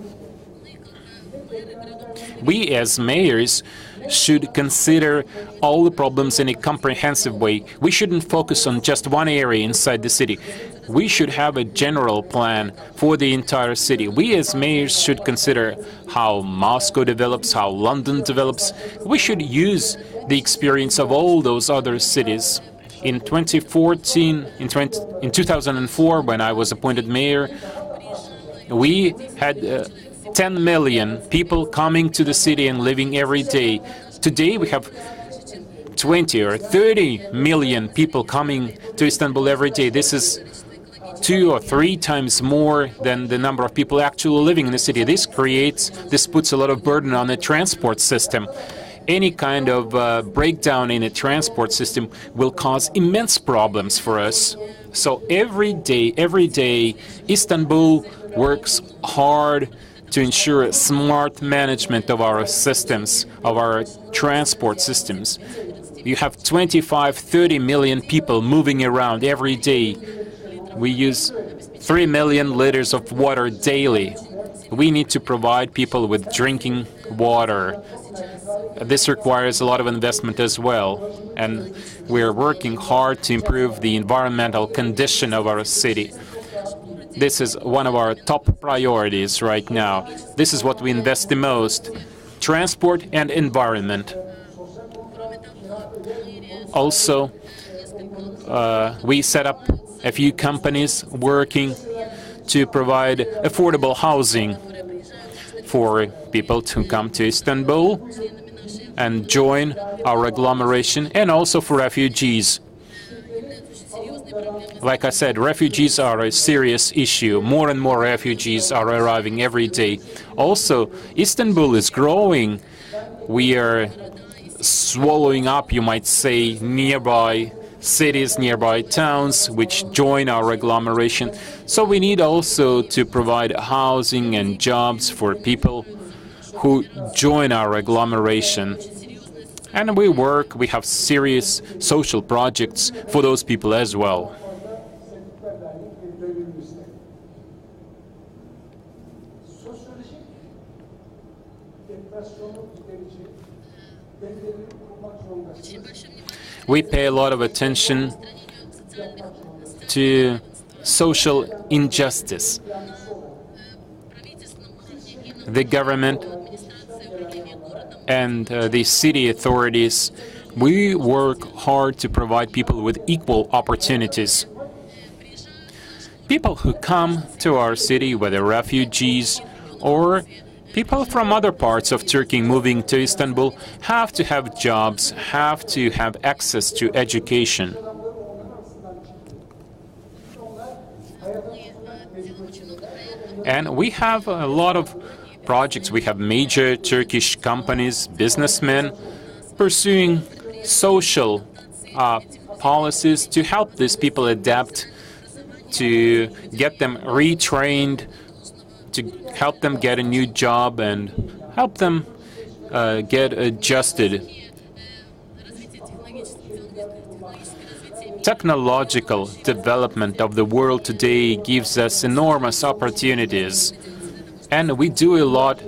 We, as mayors, should consider all the problems in a comprehensive way. We shouldn't focus on just one area inside the city. we should have a general plan for the entire city. We as mayors should consider how Moscow develops, how London develops. We should use the experience of all those other cities. In 2014, in 2004, when I was appointed mayor, we had 10 million people coming to the city and living every day. Today we have 20 or 30 million people coming to Istanbul every day. This is 2 or 3 times more than the number of people actually living in the city. This puts a lot of burden on the transport system. Any kind of breakdown in a transport system will cause immense problems for us. So every day, Istanbul works hard to ensure smart management of our systems, of our transport systems. You have 25, 30 million people moving around every day. We use 3 million liters of water daily. We need to provide people with drinking water. This requires a lot of investment as well, and we're working hard to improve the environmental condition of our city. This is one of our top priorities right now. This is what we invest the most: transport and environment. Also, we set up a few companies working to provide affordable housing for people to come to Istanbul and join our agglomeration, and also for refugees. Like I said, refugees are a serious issue. More and more refugees are arriving every day. Also, Istanbul is growing. We are swallowing up, you might say, nearby cities, nearby towns, which join our agglomeration. So we need also to provide housing and jobs for people who join our agglomeration. And we have serious social projects for those people as well. We pay a lot of attention to social injustice. The government and the city authorities, we work hard to provide people with equal opportunities. People who come to our city, whether refugees or people from other parts of Turkey moving to Istanbul, have to have jobs, have to have access to education. And we have a lot of projects. We have major Turkish companies, businessmen, pursuing social policies to help these people adapt, to get them retrained, to help them get a new job and help them get adjusted. Technological development of the world today gives us enormous opportunities, and we do a lot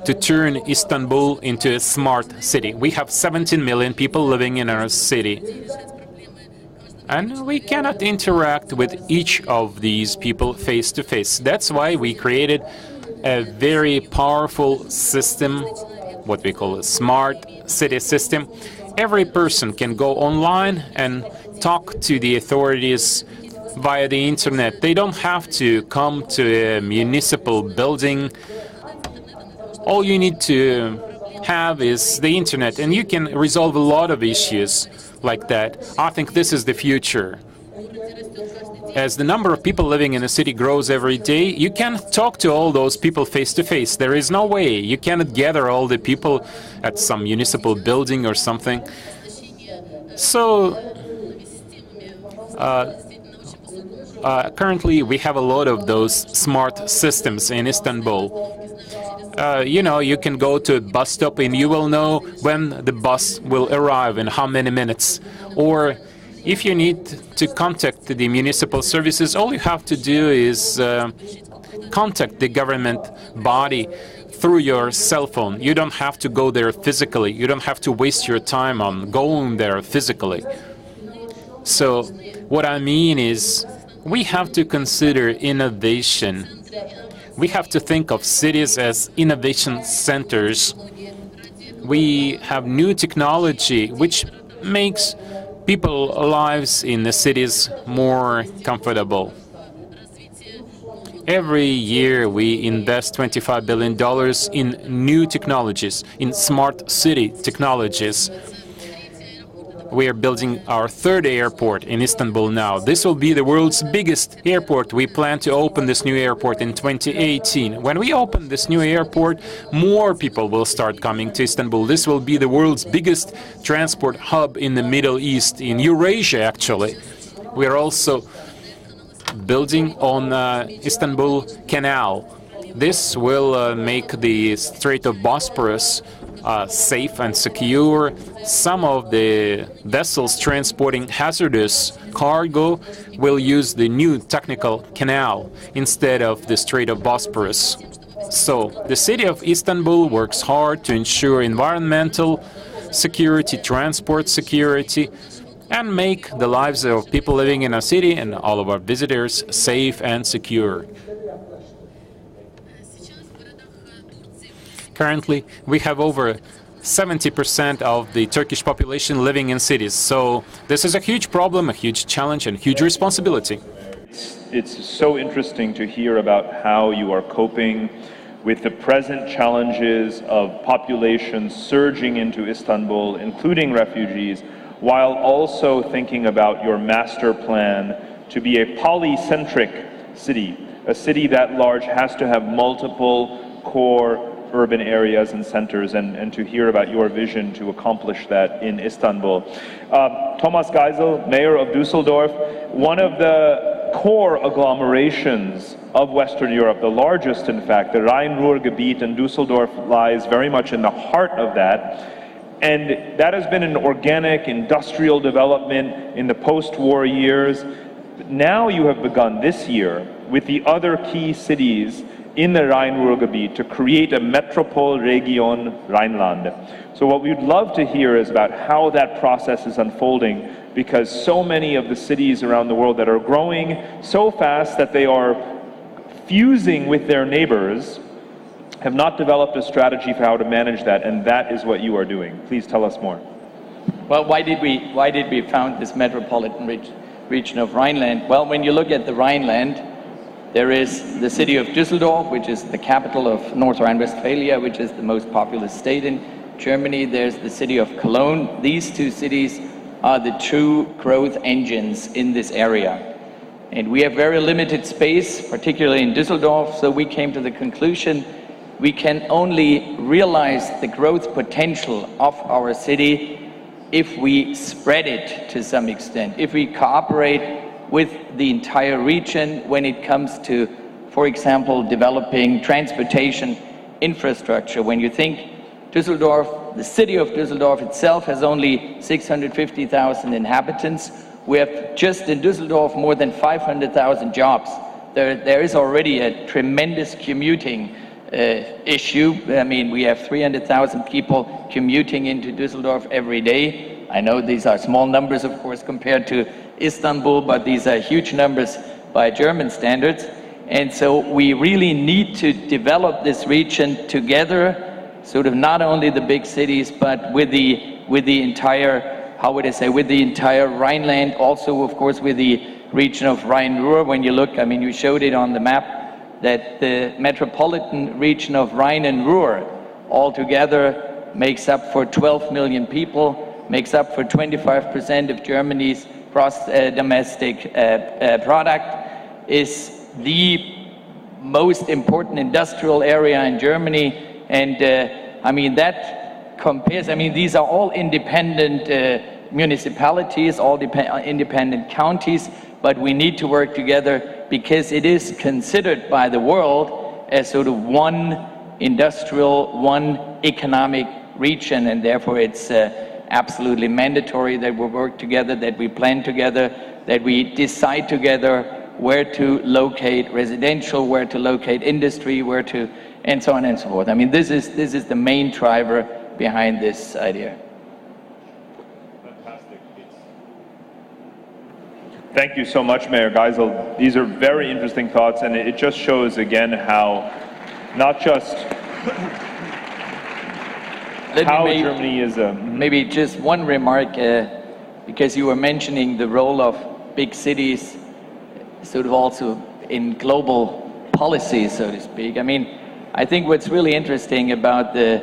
to turn Istanbul into a smart city. We have 17 million people living in our city, and we cannot interact with each of these people face to face. That's why we created a very powerful system, what we call a smart city system. Every person can go online and talk to the authorities via the internet. They don't have to come to a municipal building. All you need to have is the internet, and you can resolve a lot of issues like that. I think this is the future. As the number of people living in a city grows every day, you can't talk to all those people face to face. There is no way. You cannot gather all the people at some municipal building or something. So currently we have a lot of those smart systems in Istanbul. You can go to a bus stop and you will know when the bus will arrive in how many minutes. Or if you need to contact the municipal services, all you have to do is contact the government body through your cell phone. You don't have to go there physically. You don't have to waste your time on going there physically. So what I mean is We have to consider innovation. We have to think of cities as innovation centers. We have new technology which makes people's lives in the cities more comfortable. Every year we invest $25 billion in new technologies, in smart city technologies. We are building our third airport in Istanbul now. This will be the world's biggest airport. We plan to open this new airport in 2018. When we open this new airport, more people will start coming to Istanbul. This will be the world's biggest transport hub in the Middle East, in Eurasia actually. We are also building on Istanbul Canal. This will make the Strait of Bosporus safe and secure. Some of the vessels transporting hazardous cargo will use the new technical canal instead of the Strait of Bosporus. So the city of Istanbul works hard to ensure environmental security, transport security, and make the lives of people living in a city and all of our visitors safe and secure. Currently, we have over 70% of the Turkish population living in cities. So this is a huge problem, a huge challenge, and huge responsibility. It's so interesting to hear about how you are coping with the present challenges of population surging into Istanbul, including refugees, while also thinking about your master plan to be a polycentric city. A city that large has to have multiple core urban areas and centers, and to hear about your vision to accomplish that in Istanbul. Thomas Geisel, mayor of Düsseldorf, one of the core agglomerations of Western Europe, the largest in fact, the Rhein-Ruhr-Gebiet, and Düsseldorf lies very much in the heart of that. And that has been an organic industrial development in the post-war years. Now you have begun this year with the other key cities in the Rhein-Ruhr-Gebiet to create a Metropolregion Rheinland. So what we'd love to hear is about how that process is unfolding, because so many of the cities around the world that are growing so fast that they are fusing with their neighbors have not developed a strategy for how to manage that, and that is what you are doing. Please tell us more. Well, why did we found this metropolitan region of Rhineland? Well, when you look at the Rhineland, there is the city of Düsseldorf, which is the capital of North Rhine-Westphalia, which is the most populous state in Germany. There's the city of Cologne. These two cities are the true growth engines in this area. And we have very limited space, particularly in Düsseldorf, so we came to the conclusion we can only realize the growth potential of our city if we spread it to some extent, if we cooperate with the entire region when it comes to, for example, developing transportation infrastructure. When you think Düsseldorf, the city of Düsseldorf itself has only 650,000 inhabitants. We have just in Düsseldorf more than 500,000 jobs. There is already a tremendous commuting issue. I mean, we have 300,000 people commuting into Düsseldorf every day. I know these are small numbers, of course, compared to Istanbul, but these are huge numbers by German standards. And so we really need to develop this region together, sort of not only the big cities, but with the entire, how would I say, with the entire Rhineland, also, of course, with the region of Rhine-Ruhr. When you look, I mean, you showed it on the map, that the metropolitan region of Rhine and Ruhr altogether makes up for 12 million people, makes up for 25% of Germany's gross domestic product, is the most important industrial area in Germany. And I mean, that compares, I mean, these are all independent municipalities, all independent counties, but we need to work together because it is considered by the world as sort of one industrial, one economic region, and therefore it's absolutely mandatory that we work together, that we plan together, that we decide together where to locate residential, where to locate industry, where to, and so on and so forth. I mean, this is the main driver behind this idea. Fantastic. Thank you so much, Mayor Geisel. These are very interesting thoughts, and it just shows again how not just how Germany is a... Maybe just one remark, because you were mentioning the role of big cities sort of also in global policy, so to speak. I mean, I think what's really interesting about well,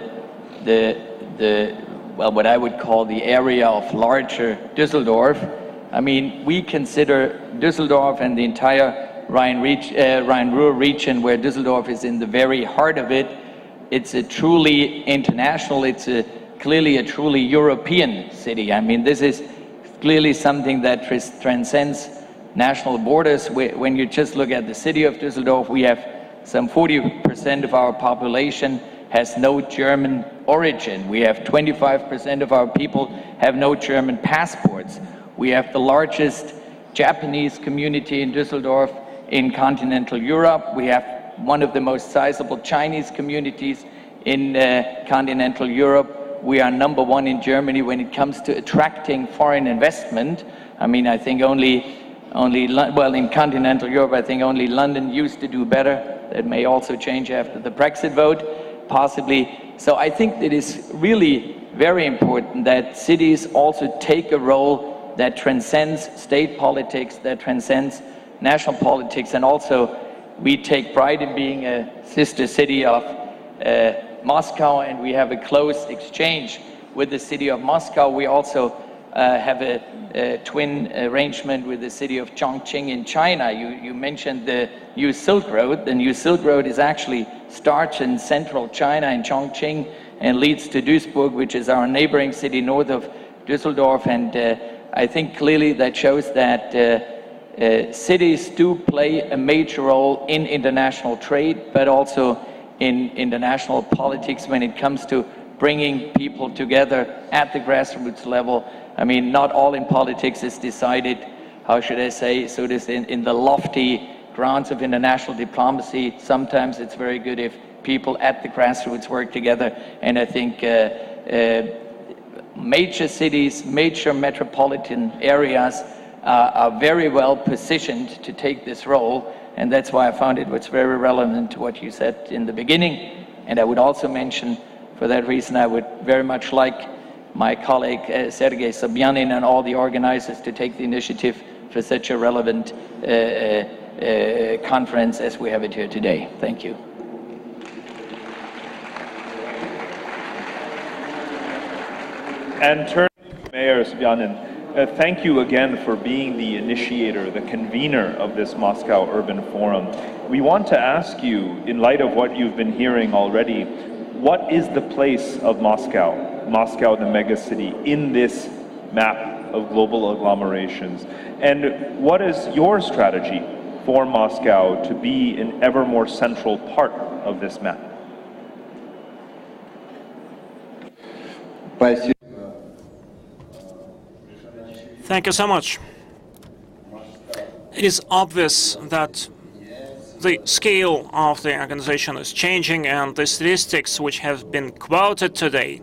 what I would call the area of larger Düsseldorf, I mean, we consider Düsseldorf and the entire Rhine-Ruhr region, where Düsseldorf is in the very heart of it, it's a truly international, clearly a truly European city. I mean, this is clearly something that transcends national borders. When you just look at the city of Düsseldorf, we have some 40% of our population has no German origin. We have 25% of our people have no German passports. We have the largest Japanese community in Düsseldorf in continental Europe. We have one of the most sizable Chinese communities in continental Europe. We are #1 in Germany when it comes to attracting foreign investment. I mean, I think well, in continental Europe, I think only London used to do better. That may also change after the Brexit vote, possibly. So I think it is really very important that cities also take a role that transcends state politics, that transcends national politics, and also we take pride in being a sister city of Moscow, and we have a close exchange with the city of Moscow. We also have a twin arrangement with the city of Chongqing in China. You mentioned the New Silk Road. The New Silk Road is actually starts in central China in Chongqing and leads to Duisburg, which is our neighboring city north of Düsseldorf. And I think clearly that shows that cities do play a major role in international trade, but also in international politics when it comes to bringing people together at the grassroots level. I mean, not all in politics is decided, how should I say, so it is in the lofty grounds of international diplomacy. Sometimes it's very good if people at the grassroots work together, and I think major cities, major metropolitan areas are very well positioned to take this role, and that's why I found it was very relevant to what you said in the beginning. And I would also mention, for that reason, I would very much like my colleague Sergei Sobyanin and all the organizers to take the initiative for such a relevant conference as we have it here today. Thank you. And turn to Mayor Sobyanin, thank you again for being the initiator, the convener of this Moscow Urban Forum. We want to ask you, in light of what you've been hearing already, what is the place of Moscow, the megacity, in this map of global agglomerations? And what is your strategy for Moscow to be an ever more central part of this map? Thank you so much. It is obvious that the scale of the organization is changing, and the statistics which have been quoted today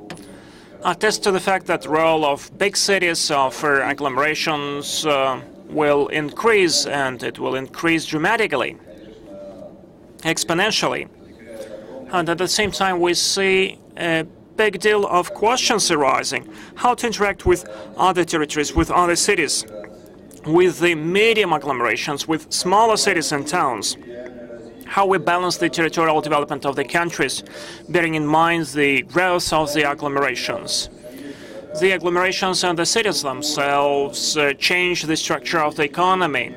attest to the fact that the role of big cities, of agglomerations, will increase, and it will increase dramatically, exponentially. And at the same time, we see a big deal of questions arising. How to interact with other territories, with other cities, with the medium agglomerations, with smaller cities and towns. How we balance the territorial development of the countries, bearing in mind the growth of the agglomerations. The agglomerations and the cities themselves change the structure of the economy.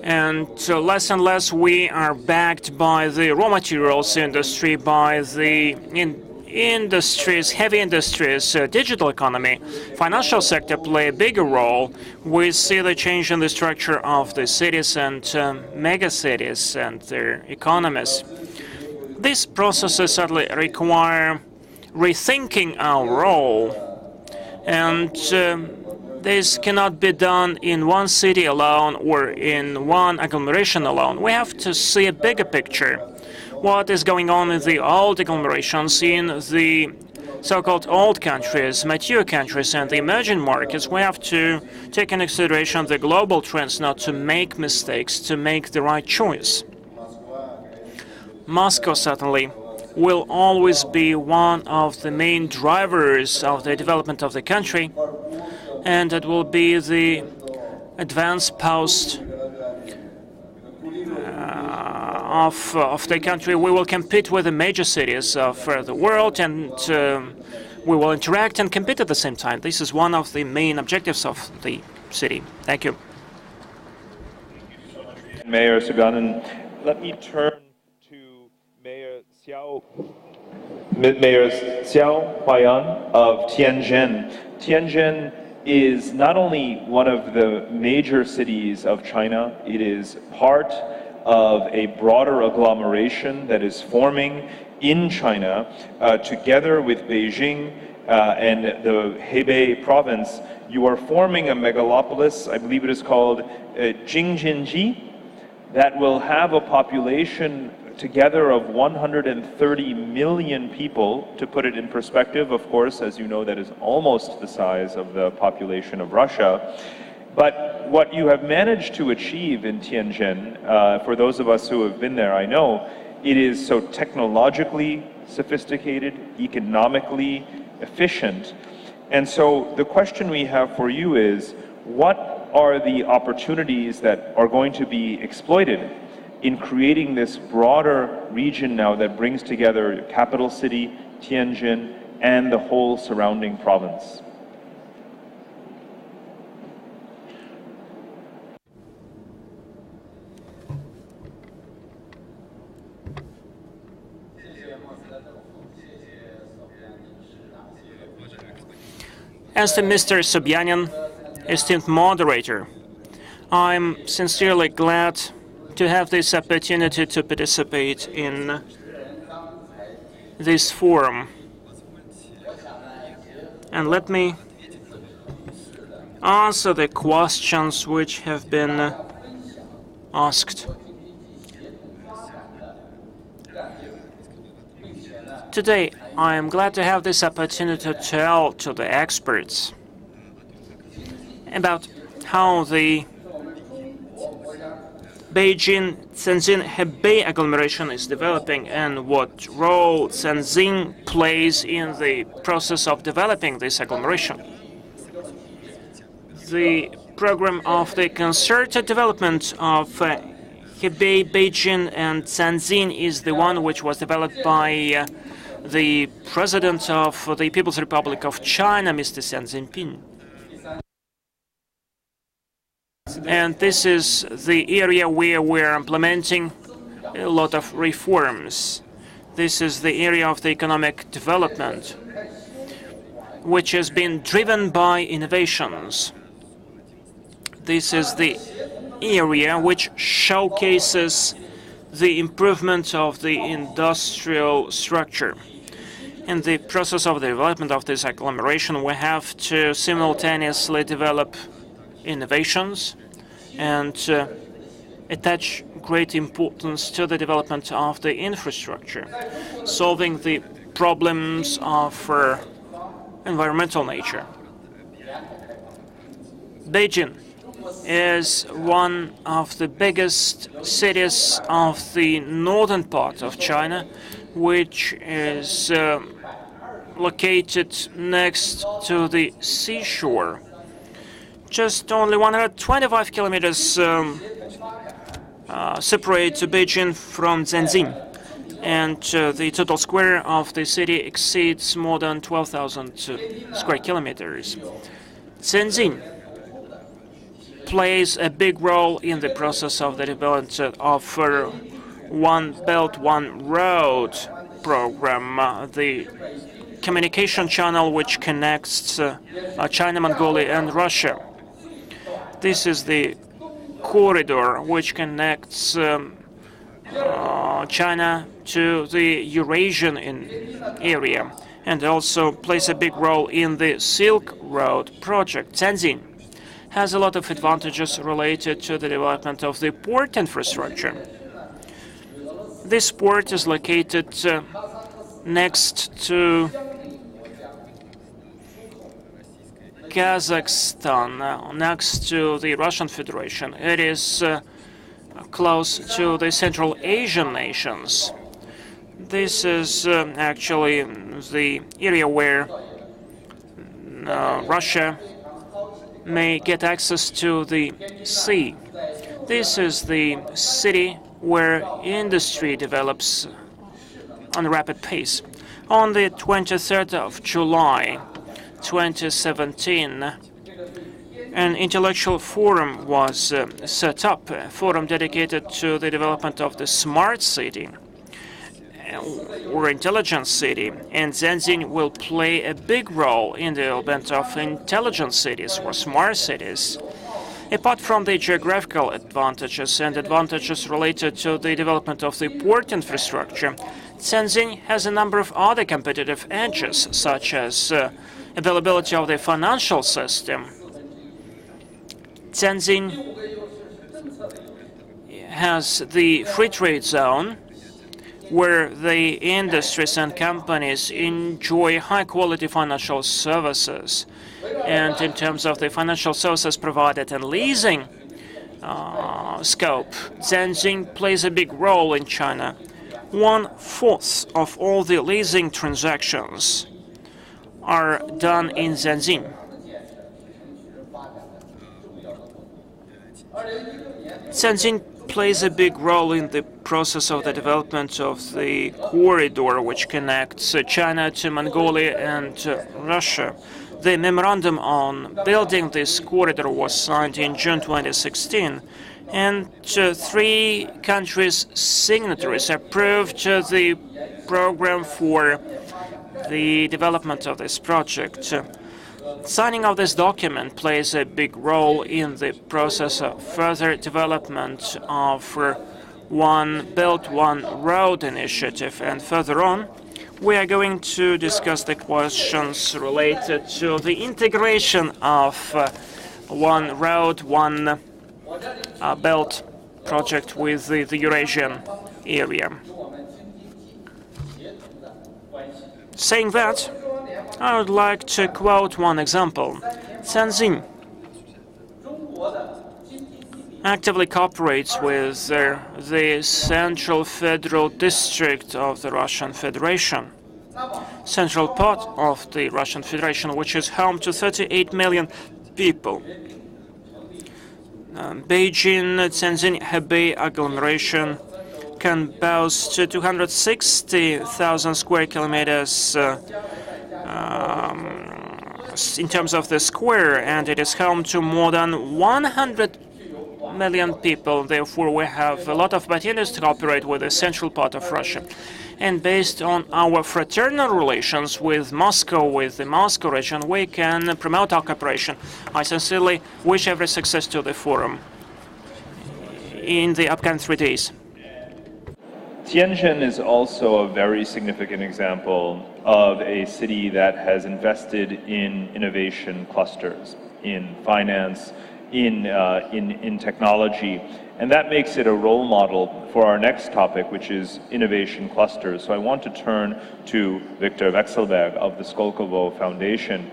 And less we are backed by the raw materials industry, by the industries, heavy industries, digital economy, financial sector play a bigger role. We see the change in the structure of the cities and megacities and their economies. These processes certainly require rethinking our role, and this cannot be done in one city alone or in one agglomeration alone. We have to see a bigger picture. What is going on in the old agglomerations, in the so-called old countries, mature countries, and the emerging markets, we have to take into consideration the global trends, not to make mistakes, to make the right choice. Moscow certainly will always be one of the main drivers of the development of the country, and it will be the advanced post of the country. We will compete with the major cities of the world, and we will interact and compete at the same time. This is one of the main objectives of the city. Thank you. Mayor Sobyanin, let me turn to Mayor Xiao Huaiyan of Tianjin. Tianjin is not only one of the major cities of China, it is part of a broader agglomeration that is forming in China, together with Beijing and the Hebei province. You are forming a megalopolis, I believe it is called Jingjinji, that will have a population together of 130 million people. To put it in perspective, of course, as you know, that is almost the size of the population of Russia. But what you have managed to achieve in Tianjin, for those of us who have been there, I know, it is so technologically sophisticated, economically efficient. And so the question we have for you is, what are the opportunities that are going to be exploited in creating this broader region now that brings together your capital city, Tianjin, and the whole surrounding province? As to Mr. Sobyanin, esteemed moderator, I'm sincerely glad to have this opportunity to participate in this forum. And let me answer the questions which have been asked. Today, I am glad to have this opportunity to tell to the experts about how the Beijing-Shenzhen-Hebei agglomeration is developing and what role Shenzhen plays in the process of developing this agglomeration. The program of the concerted development of Hebei, Beijing, and Shenzhen is the one which was developed by the President of the People's Republic of China, Mr. Xi Jinping. And this is the area where we're implementing a lot of reforms. This is the area of the economic development, which has been driven by innovations. This is the area which showcases the improvement of the industrial structure. In the process of the development of this agglomeration, we have to simultaneously develop innovations and attach great importance to the development of the infrastructure, solving the problems of environmental nature. Beijing is one of the biggest cities of the northern part of China, which is located next to the seashore. Just only 125 kilometers separate Beijing from Shenzhen, and the total square of the city exceeds more than 12,000 square kilometers. Shenzhen plays a big role in the process of the development of One Belt, One Road program, the communication channel which connects China, Mongolia, and Russia. This is the corridor which connects China to the Eurasian area, and also plays a big role in the Silk Road project. Shenzhen has a lot of advantages related to the development of the port infrastructure. This port is located next to Kazakhstan, next to the Russian Federation. It is close to the Central Asian nations. This is actually the area where Russia may get access to the sea. This is the city where industry develops on a rapid pace. On the 23rd of July 2017, an intellectual forum was set up, a forum dedicated to the development of the smart city or intelligent city, and Shenzhen will play a big role in the development of intelligent cities or smart cities. Apart from the geographical advantages and advantages related to the development of the port infrastructure, Shenzhen has a number of other competitive edges, such as availability of the financial system. Shenzhen has the free trade zone, where the industries and companies enjoy high-quality financial services. And in terms of the financial services provided and leasing scope, Shenzhen plays a big role in China. 1/4 of all the leasing transactions are done in Shenzhen. Shenzhen plays a big role in the process of the development of the corridor which connects China to Mongolia and Russia. The memorandum on building this corridor was signed in June 2016, and 3 countries' signatories approved the program for the development of this project. Signing of this document plays a big role in the process of further development of One Belt, One Road initiative. And further on, we are going to discuss the questions related to the integration of One Road, One Belt project with the Eurasian area. Saying that, I would like to quote one example. Shenzhen actively cooperates with the Central Federal District of the Russian Federation, central part of the Russian Federation, which is home to 38 million people. Beijing-Shenzhen-Hebei agglomeration can boast 260,000 square kilometers in terms of the square, and it is home to more than 100 million people. Therefore, we have a lot of opportunities to cooperate with the central part of Russia. And based on our fraternal relations with Moscow, with the Moscow region, we can promote our cooperation. I sincerely wish every success to the forum in the upcoming 3 days. Tianjin is also a very significant example of a city that has invested in innovation clusters, in finance, in technology, and that makes it a role model for our next topic, which is innovation clusters. So I want to turn to Viktor Vekselberg of the Skolkovo Foundation.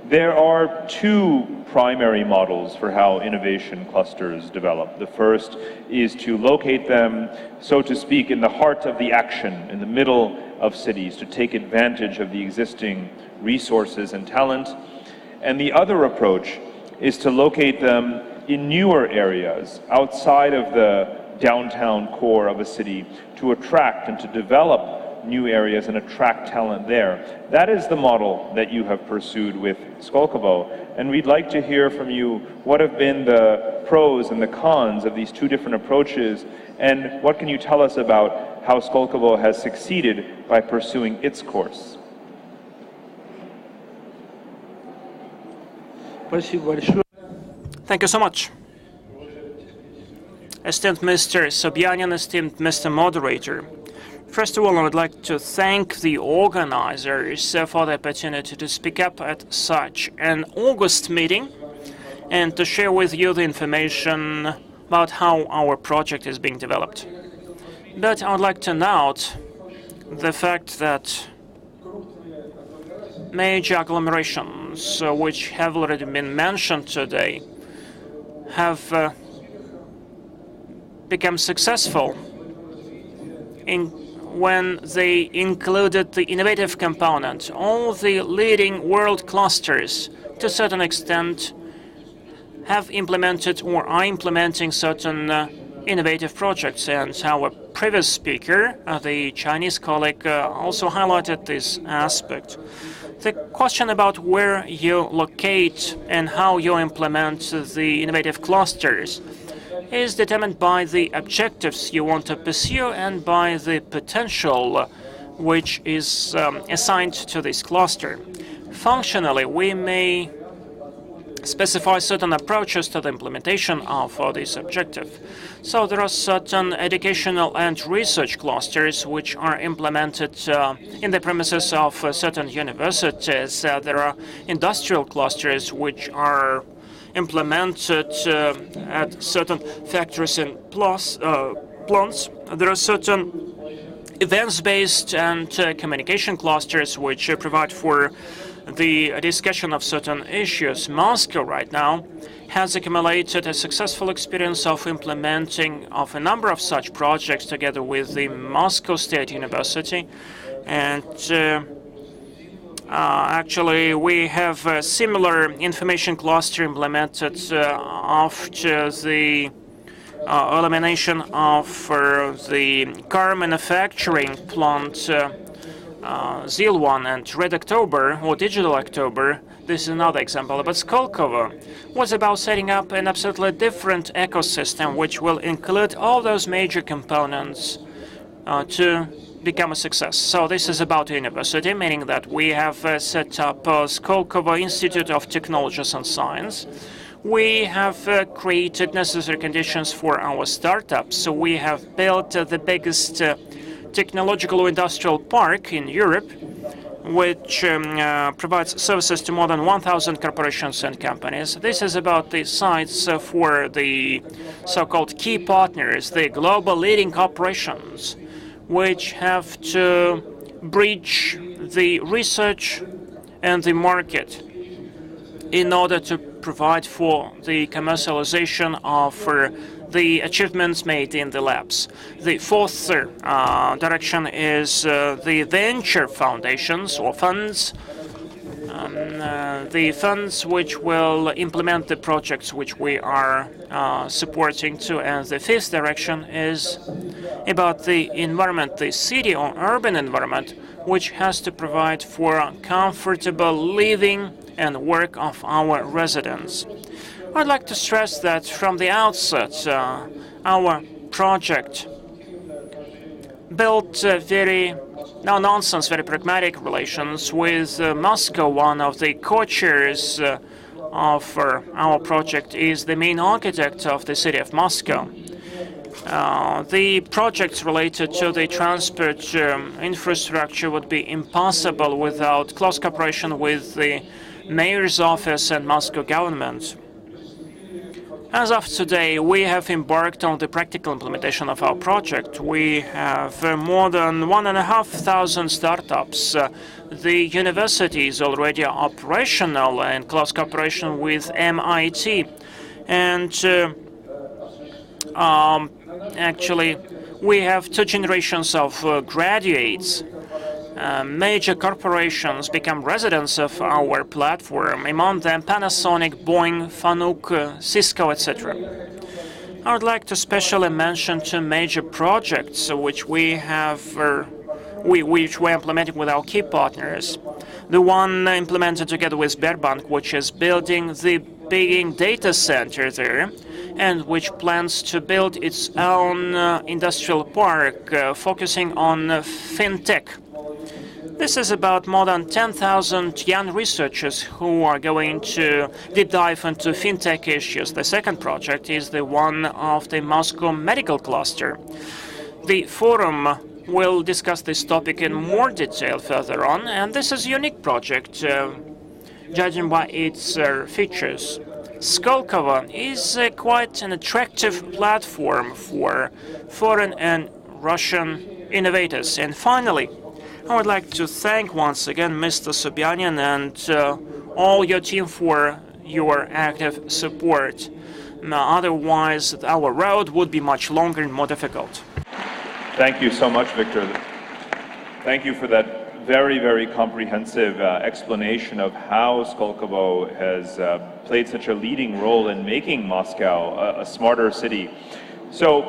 There are 2 primary models for how innovation clusters develop. The first is to locate them, so to speak, in the heart of the action, in the middle of cities, to take advantage of the existing resources and talent. And the other approach is to locate them in newer areas outside of the downtown core of a city to attract and to develop new areas and attract talent there. That is the model that you have pursued with Skolkovo, and we'd like to hear from you what have been the pros and the cons of these 2 different approaches, and what can you tell us about how Skolkovo has succeeded by pursuing its course? Thank you so much. Esteemed Mr. Sobyanin, esteemed Mr. Moderator, first of all, I would like to thank the organizers for the opportunity to speak up at such an August meeting and to share with you the information about how our project is being developed. But I would like to note the fact that major agglomerations, which have already been mentioned today, have become successful when they included the innovative component. All the leading world clusters, to a certain extent, have implemented or are implementing certain innovative projects. And our previous speaker, the Chinese colleague, also highlighted this aspect. The question about where you locate and how you implement the innovative clusters is determined by the objectives you want to pursue and by the potential which is assigned to this cluster. Functionally, we may specify certain approaches to the implementation of this objective. So there are certain educational and research clusters which are implemented in the premises of certain universities. There are industrial clusters which are implemented at certain factories and plants. There are certain events-based and communication clusters which provide for the discussion of certain issues. Moscow right now has accumulated a successful experience of implementing of a number of such projects together with the Moscow State University. And actually, we have a similar information cluster implemented after the elimination of the car manufacturing plant Zeal 1 and Red October, or Digital October. This is another example. But Skolkovo was about setting up an absolutely different ecosystem which will include all those major components to become a success. So this is about university, meaning that we have set up Skolkovo Institute of Technologies and Science. We have created necessary conditions for our startups. So we have built the biggest technological industrial park in Europe, which provides services to more than 1,000 corporations and companies. This is about the sites for the so-called key partners, the global leading corporations, which have to bridge the research and the market in order to provide for the commercialization of the achievements made in the labs. The fourth direction is the venture foundations or funds, the funds which will implement the projects which we are supporting too. And the fifth direction is about the environment, the city or urban environment, which has to provide for comfortable living and work of our residents. I'd like to stress that from the outset, our project built very no-nonsense, very pragmatic relations with Moscow. One of the co-chairs of our project is the main architect of the city of Moscow. The projects related to the transport infrastructure would be impossible without close cooperation with the mayor's office and Moscow government. As of today, we have embarked on the practical implementation of our project. We have more than 1,500 startups. The university is already operational in close cooperation with MIT. And actually, we have 2 generations of graduates. Major corporations become residents of our platform, among them Panasonic, Boeing, Fanuc, Cisco, etc. I would like to especially mention 2 major projects which we have, which we're implementing with our key partners. The one implemented together with Sberbank, which is building the big data center there, and which plans to build its own industrial park focusing on fintech. This is about more than 10,000 young researchers who are going to deep dive into fintech issues. The second project is the one of the Moscow medical cluster. The forum will discuss this topic in more detail further on, and this is a unique project, judging by its features. Skolkovo is quite an attractive platform for foreign and Russian innovators. And finally, I would like to thank once again Mr. Sobyanin and all your team for your active support. Otherwise, our road would be much longer and more difficult. Thank you so much, Victor. Thank you for that very, very comprehensive explanation of how Skolkovo has played such a leading role in making Moscow a smarter city. So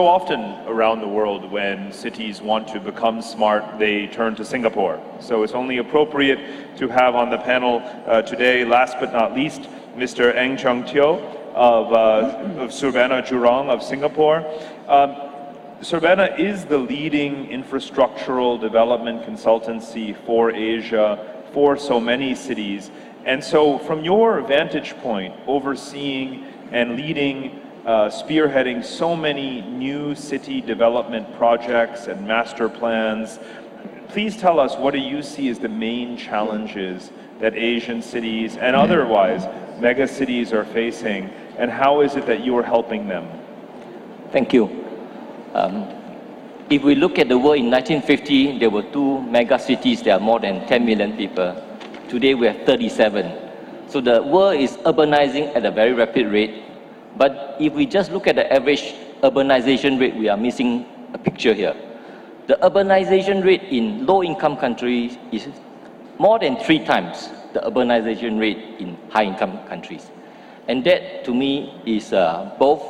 often around the world, when cities want to become smart, they turn to Singapore. So it's only appropriate to have on the panel today, last but not least, Mr. Eng Chung-teo of Surbana Jurong of Singapore. Surbana is the leading infrastructural development consultancy for Asia, for so many cities. And so from your vantage point, overseeing and leading, spearheading so many new city development projects and master plans, please tell us, what do you see as the main challenges that Asian cities and otherwise megacities are facing, and how is it that you are helping them? Thank you. If we look at the world in 1950, there were 2 mega cities that are more than 10 million people. Today we have 37. So the world is urbanizing at a very rapid rate. But if we just look at the average urbanization rate, we are missing a picture here. The urbanization rate in low-income countries is more than 3 times the urbanization rate in high-income countries. And that, to me, is both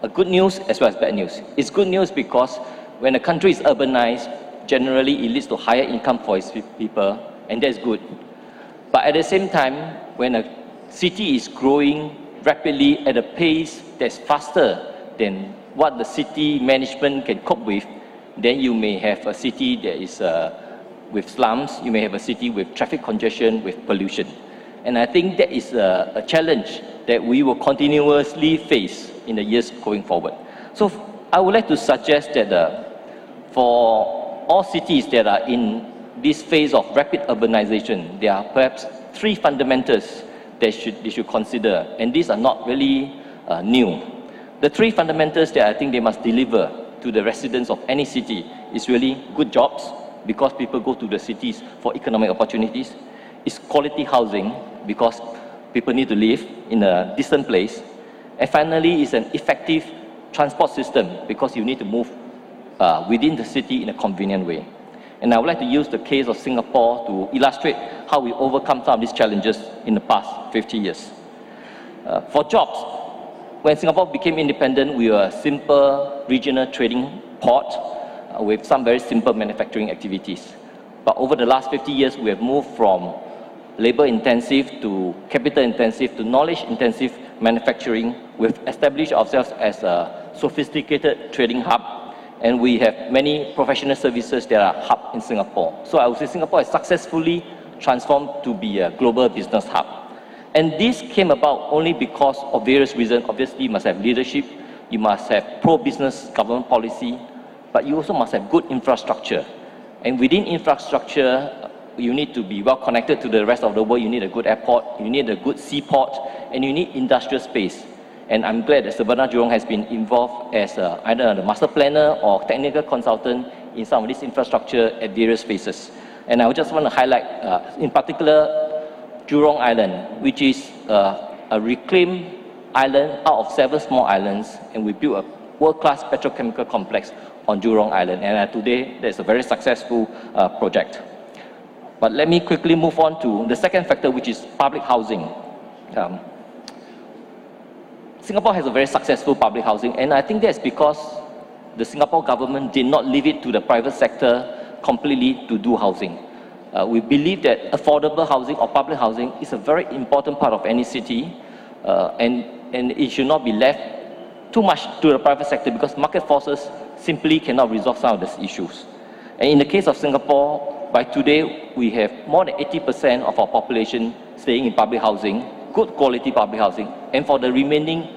a good news as well as bad news. It's good news because when a country is urbanized, generally it leads to higher income for its people, and that's good. But at the same time, when a city is growing rapidly at a pace that's faster than what the city management can cope with, then you may have a city that is with slums, you may have a city with traffic congestion, with pollution. And I think that is a challenge that we will continuously face in the years going forward. So I would like to suggest that for all cities that are in this phase of rapid urbanization, there are perhaps 3 fundamentals that they should consider, and these are not really new. The 3 fundamentals that I think they must deliver to the residents of any city is really good jobs, because people go to the cities for economic opportunities. It's quality housing, because people need to live in a distant place. And finally, it's an effective transport system, because you need to move within the city in a convenient way. And I would like to use the case of Singapore to illustrate how we overcome some of these challenges in the past 50 years. For jobs, when Singapore became independent, we were a simple regional trading port with some very simple manufacturing activities. But over the last 50 years, we have moved from labor-intensive to capital-intensive to knowledge-intensive manufacturing. We've established ourselves as a sophisticated trading hub, and we have many professional services that are hub in Singapore. So I would say Singapore has successfully transformed to be a global business hub. And this came about only because of various reasons. Obviously, you must have leadership, you must have pro-business government policy, but you also must have good infrastructure. And within infrastructure, you need to be well connected to the rest of the world. You need a good airport, you need a good seaport, and you need industrial space. And I'm glad that Surbana Jurong has been involved as either the master planner or technical consultant in some of this infrastructure at various phases. And I just want to highlight, in particular, Jurong Island, which is a reclaimed island out of 7 small islands, and we built a world-class petrochemical complex on Jurong Island. And today, that's a very successful project. But let me quickly move on to the second factor, which is public housing. Singapore has a very successful public housing, and I think that's because the Singapore government did not leave it to the private sector completely to do housing. We believe that affordable housing or public housing is a very important part of any city, and it should not be left too much to the private sector, because market forces simply cannot resolve some of these issues. And in the case of Singapore, by today, we have more than 80% of our population staying in public housing, good quality public housing, and for the remaining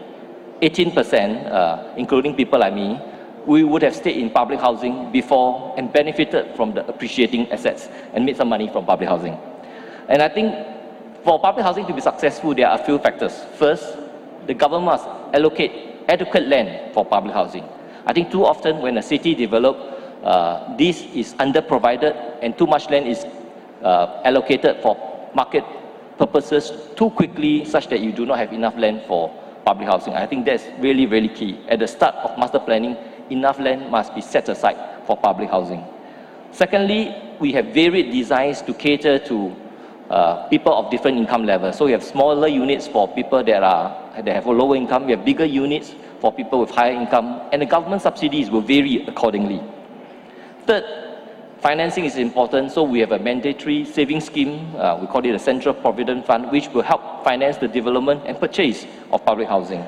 18%, including people like me, we would have stayed in public housing before and benefited from the appreciating assets and made some money from public housing. And I think for public housing to be successful, there are a few factors. First, the government must allocate adequate land for public housing. I think too often when a city develops, this is underprovided and too much land is allocated for market purposes too quickly, such that you do not have enough land for public housing. I think that's really, really key. At the start of master planning, enough land must be set aside for public housing. Secondly, we have varied designs to cater to people of different income levels. So we have smaller units for people that have a lower income. We have bigger units for people with higher income, and the government subsidies will vary accordingly. Third, financing is important, so we have a mandatory saving scheme, we call it a Central Provident Fund, which will help finance the development and purchase of public housing.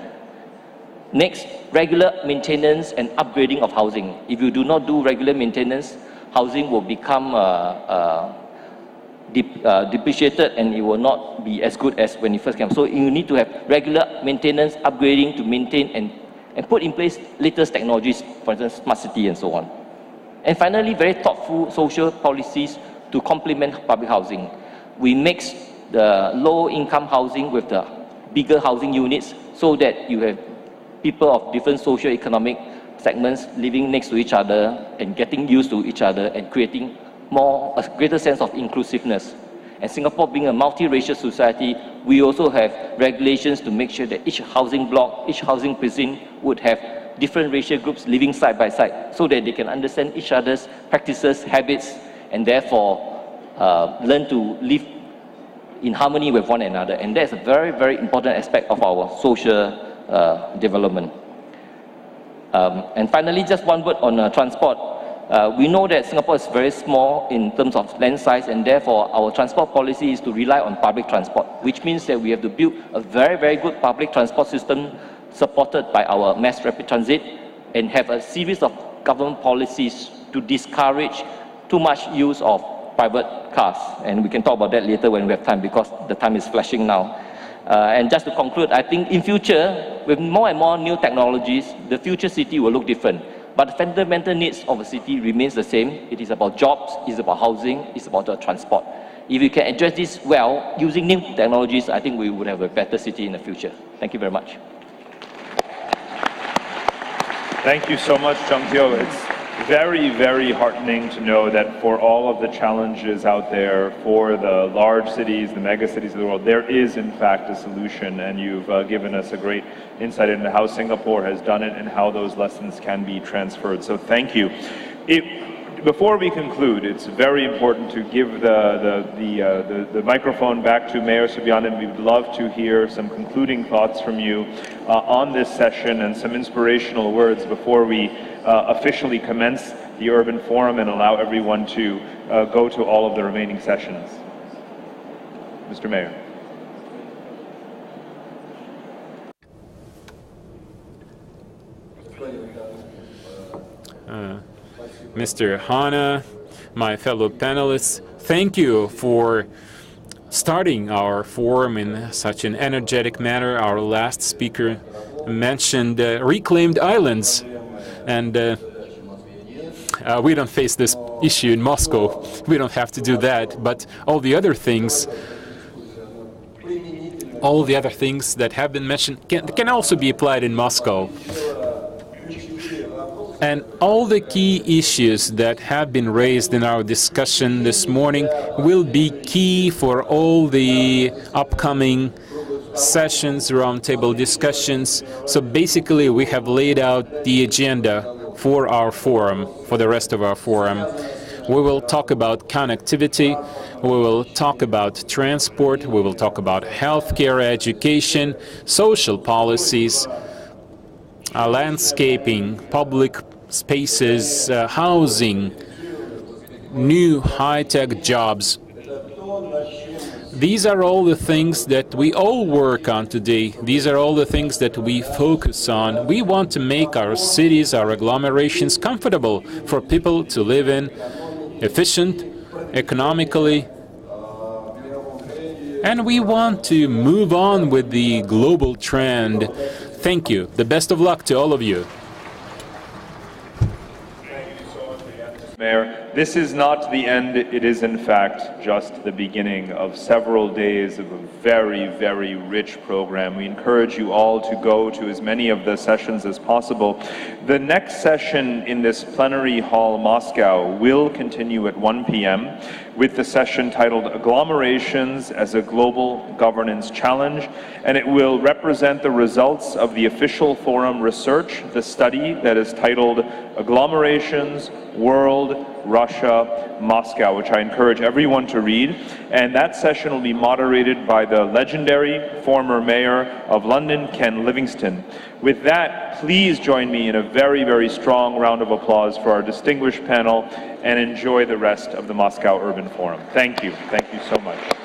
Next, regular maintenance and upgrading of housing. If you do not do regular maintenance, housing will become depreciated and it will not be as good as when it first came. So you need to have regular maintenance, upgrading to maintain and put in place latest technologies, for instance, smart city and so on. And finally, very thoughtful social policies to complement public housing. We mix the low-income housing with the bigger housing units so that you have people of different socio-economic segments living next to each other and getting used to each other and creating a greater sense of inclusiveness. And Singapore being a multiracial society, we also have regulations to make sure that each housing block, each housing precinct would have different racial groups living side by side so that they can understand each other's practices, habits, and therefore learn to live in harmony with one another. And that's a very, very important aspect of our social development. And finally, just one word on transport. We know that Singapore is very small in terms of land size, and therefore our transport policy is to rely on public transport, which means that we have to build a very, very good public transport system supported by our mass rapid transit and have a series of government policies to discourage too much use of private cars. And we can talk about that later when we have time, because the time is flashing now. And just to conclude, I think in future, with more and more new technologies, the future city will look different. But the fundamental needs of a city remains the same. It is about jobs, it's about housing, it's about the transport. If we can address this well, using new technologies, I think we would have a better city in the future. Thank you very much. Thank you so much, Chung Teo. It's very, very heartening to know that for all of the challenges out there, for the large cities, the mega cities of the world, there is in fact a solution, and you've given us a great insight into how Singapore has done it and how those lessons can be transferred. So thank you. Before we conclude, it's very important to give the microphone back to Mayor Subianto. We'd love to hear some concluding thoughts from you on this session and some inspirational words before we officially commence the Urban Forum and allow everyone to go to all of the remaining sessions. Mr. Mayor. Mr. Hana, my fellow panelists, thank you for starting our forum in such an energetic manner. Our last speaker mentioned reclaimed islands, and we don't face this issue in Moscow. We don't have to do that, but all the other things that have been mentioned can also be applied in Moscow. And all the key issues that have been raised in our discussion this morning will be key for all the upcoming sessions, roundtable discussions. So basically, we have laid out the agenda for our forum, for the rest of our forum. We will talk about connectivity, we will talk about transport, we will talk about healthcare, education, social policies, landscaping, public spaces, housing, new high-tech jobs. These are all the things that we all work on today. These are all the things that we focus on. We want to make our cities, our agglomerations comfortable for people to live in, efficient, economically. And we want to move on with the global trend. Thank you. The best of luck to all of you. Mayor. this is not the end, it is in fact just the beginning of several days of a very, very rich program. We encourage you all to go to as many of the sessions as possible. The next session in this plenary hall, Moscow, will continue at 1 p.m. with the session titled Agglomerations as a Global Governance Challenge, and it will represent the results of the official forum research, the study that is titled Agglomerations, World, Russia, Moscow, which I encourage everyone to read. And that session will be moderated by the legendary former mayor of London, Ken Livingstone. With that, please join me in a very, very strong round of applause for our distinguished panel and enjoy the rest of the Moscow Urban Forum. Thank you. Thank you so much.